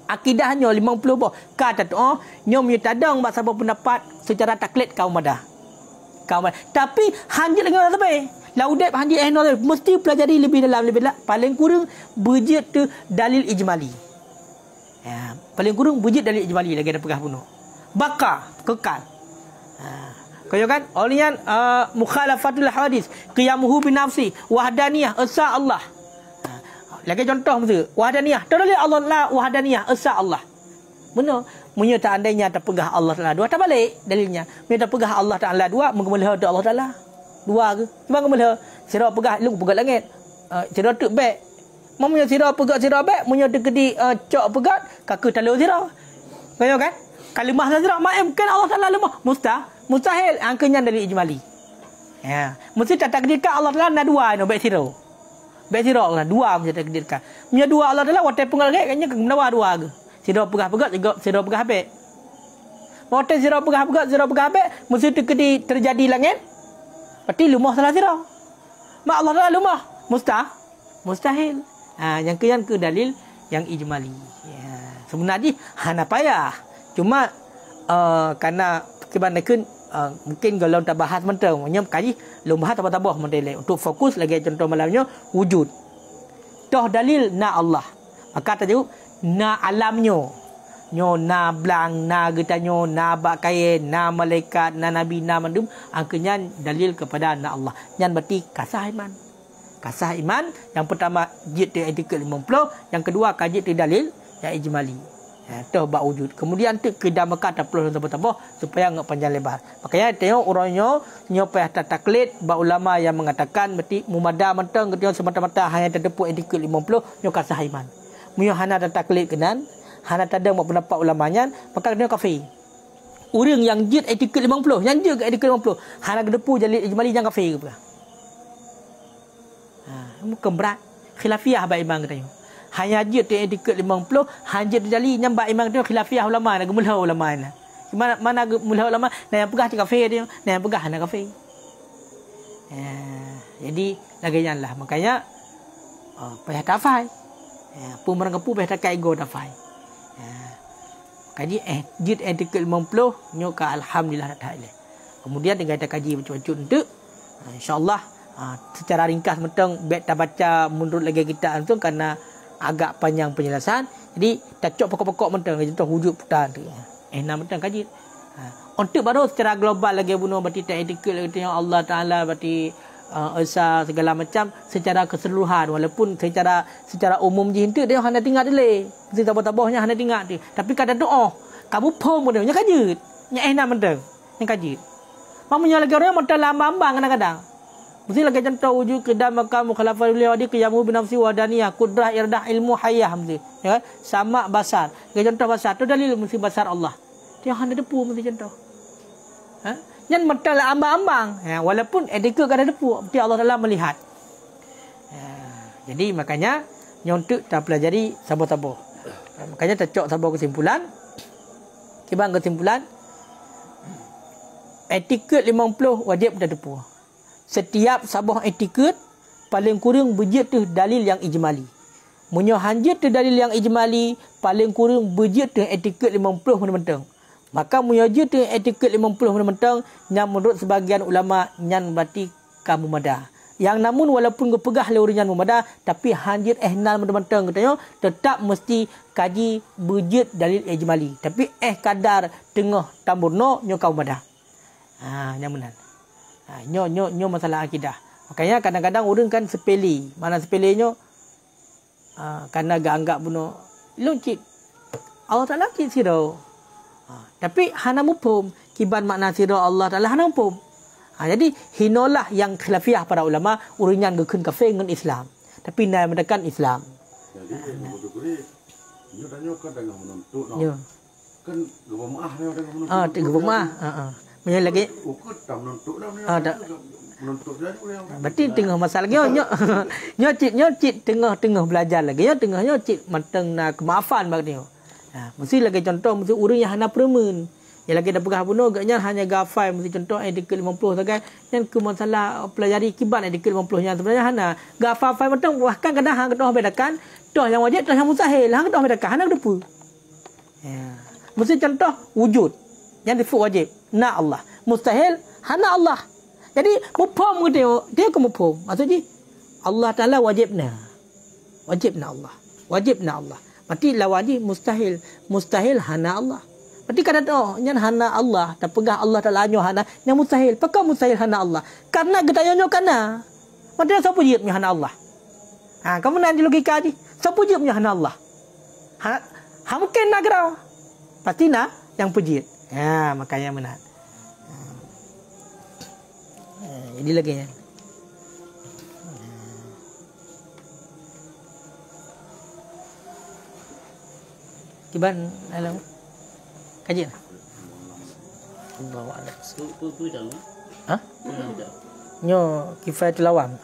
Akidahnya 50 buah kata tu. Nyo menyetadang bahasa pendapat secara taklid kaum madah. Tapi hanjit lagi orang sampai. Laudep hanjit mesti pelajari lebih dalam. Paling kurang bujut tu dalil ijmali. Paling kurang bujut dalil ijmali lagi ada pegah bunuh. Baka kekal. Kaya kan? Olian mukhalafatul hadis, qiyamuhu bi nafsi, wahdaniyah, esa Allah. Lagi contoh mesti wahdaniyah. Tak boleh Allah la wahdaniyah, esa Allah. Benar. Munyo tak andainya tak pegah Allah Taala dua tak balik dalilnya. Munyo tak pegah Allah Taala dua mengemelha tu Allah Taala. Dua ke? Cuma mengemelha. Sira pegah lu pegat langit. Sira tek baik. Munyo sira pegat sira baik, munyo dekedi cok pegat kaki talu sira. Kaya kan? Kalimah sira mungkin Allah Taala lemah. Mustahil angkanya dari ijmali. Ya, mesti tak takdirkan Allah Taala na dua no baik sira. Baik sira Allah dua mesti takdirkan. Munyo dua Allah Taala watai penggal kayaknya menawa dua ke. Sira pegah-pegat juga sira pegah habis. Motel sira pegah-pegat sira pegah habis mesti terjadi langit. Berarti lumah salah sira. Mak Allah Taala lumah. Mustahil. Yang ke dalil yang ijmali. Ya. Sebenarnya hana payah. Cuma karena kebanyakan mungkin kalau tak bahas mentang menyem kaji belum bahas apa-apa mentang untuk fokus lagi contoh malamnya wujud. Toh dalil na Allah. Maka tajuk na alamnya. Nyo na blang, na getanyo, na bakaye, na malaikat, na nabi, na mandum. Angkanya dalil kepada na Allah. Yang berarti kasah iman. Kasah iman. Yang pertama jid di etiket 50. Yang kedua kaji di dalil yang ijmali. Toh bak wujud. Kemudian tu kedah Mekah tak perlu tambah supaya enggak panjang lebar. Makanya tengok orangnya nyo payah taklid bak ulama yang mengatakan berarti mumada mentang ketio semata-mata hanya terdepu etiket 50 nyo kasah iman. Munyo hana taklid kenan, hana tadang mak pendapat ulamanya, maka dia kafir. Orang yang jid etiket 50, yang jid etiket 50, hana terdepu jalil ijmali jangan kafir ke? Bukan berat. Khilafiyah bak iman katanya. Hanya jid etiket 50, hanya jali nyambak iman katanya khilafiyah ulama nak gemulha ulama na. Mana gemulha ulama, nah yang pegah kafir dia, nah yang pegah hana kafir. Jadi lagaianlah makanya payah tafai. Pun mereka pun payah takai go tafai. Kaji jid etiket 50 nyo ka alhamdulillah taala. Kemudian dengan kita kaji macam-macam untuk insyaallah secara ringkas mentang baik tak baca menurut lagi kita tu karena agak panjang penjelasan. Jadi tak cok pokok-pokok mentang contoh wujud putar tu. Nak mentang kaji. Untuk baru secara global lagi bunuh berarti tak etiket lagi Allah Taala berarti esa segala macam secara keseluruhan walaupun secara umum je hintu dia hanya tinggal dele. Mesti tabah-tabahnya hanya tinggal dia. Tapi kadang doa kamu pom dia nya kajut. Nya nak mentang. Yang kajut. Mamunya lagi orang mentang lambang kadang-kadang. Mesti lagi contoh wujud kedam makam mukhalafah beliau di qiyamu bi nafsi wa daniyah qudrah irdah ilmu hayah mesti ya sama basar. Lagi contoh basar tu dalil mesti basar Allah. Dia hanya depu mesti contoh. Yang metal ambang-ambang. Walaupun etika kada depu, berarti Allah Taala melihat. Jadi makanya nyontuk tak pelajari sabar-sabar. Makanya tercok sabar kesimpulan. Kibang kesimpulan. Etiket 50 wajib dah depu. Setiap sabah etiket paling kurang berjit tu dalil yang ijmali. Munyo hanjit tu dalil yang ijmali paling kurang berjit tu etiket 50 mentang. Maka munyo je tu etiket 50 mentang yang menurut sebagian ulama nyan berarti kamu mada. Yang namun walaupun kepegah le urinyan memada tapi hanjit nal mentang katanya tetap mesti kaji berjit dalil ijmali. Tapi kadar tengah tamburno nyo kau mada. Yang benar. Nyo masalah akidah. Makanya kadang-kadang orang kan sepele. Mana sepelenya? Karena gak anggap bunuh luncit. Allah Ta'ala cik sirau. Tapi hana mufhum. Kiban makna sirau Allah Ta'ala hana mufhum. Jadi hinolah yang khilafiyah para ulama uringan gekun kafir dengan Islam. Tapi nai mendekan Islam.
Jadi nyo tanya kan dengan menuntut kan gebemaah ni dengan menuntut.
Gebemaah. Punya lagi.
Ukut tak menuntut dah menuntut jadi boleh.
Berarti tengah masalah nyo cik tengah belajar lagi. Nyo cik mateng nak kemaafan bagi nyo. Mesti lagi contoh mesti urang yang hana permen. Yang lagi dah pegah bunuh agaknya hanya gafai mesti contoh etiket 50 sagai. Yang ke masalah pelajari kibat etiket 50 yang sebenarnya hana gafai mateng bahkan kadang hang ketoh bedakan toh yang wajib toh yang mustahil. Hang ketoh bedakan hana depu. Mesti contoh wujud yang disebut wajib. Na Allah. Mustahil hana Allah. Jadi mufhum dia ke mufhum. Maksudnya Allah Taala wajibna. Wajibna Allah. Wajibna Allah. Berarti la wajib mustahil. Mustahil hana Allah. Berarti kata yang hana Allah tak pegah Allah Taala nyo hana yang mustahil. Pakak mustahil hana Allah. Karena getanya nyo kana. Berarti siapa je punya hana Allah? Kamu nanti logika ni. Siapa je punya hana Allah? Mungkin nak kira. Pasti nak yang pujit. Makanya benar. Jadi lagi ya. Kiban alam kaji lah. Bawa alat.
Tu dah.
Nyo kifayatul awam.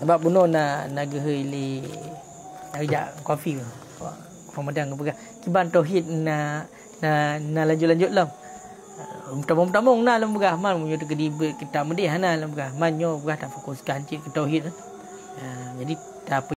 Sebab bunuh nak gehili ajak kopi ke. Pemadang ke pegang. Kiban tauhid na lanjut lah. Tamung na lam begah man munyo tegedi kita medih hana lam begah. Man nyo begah tak fokuskan cik ke tauhid. Jadi tak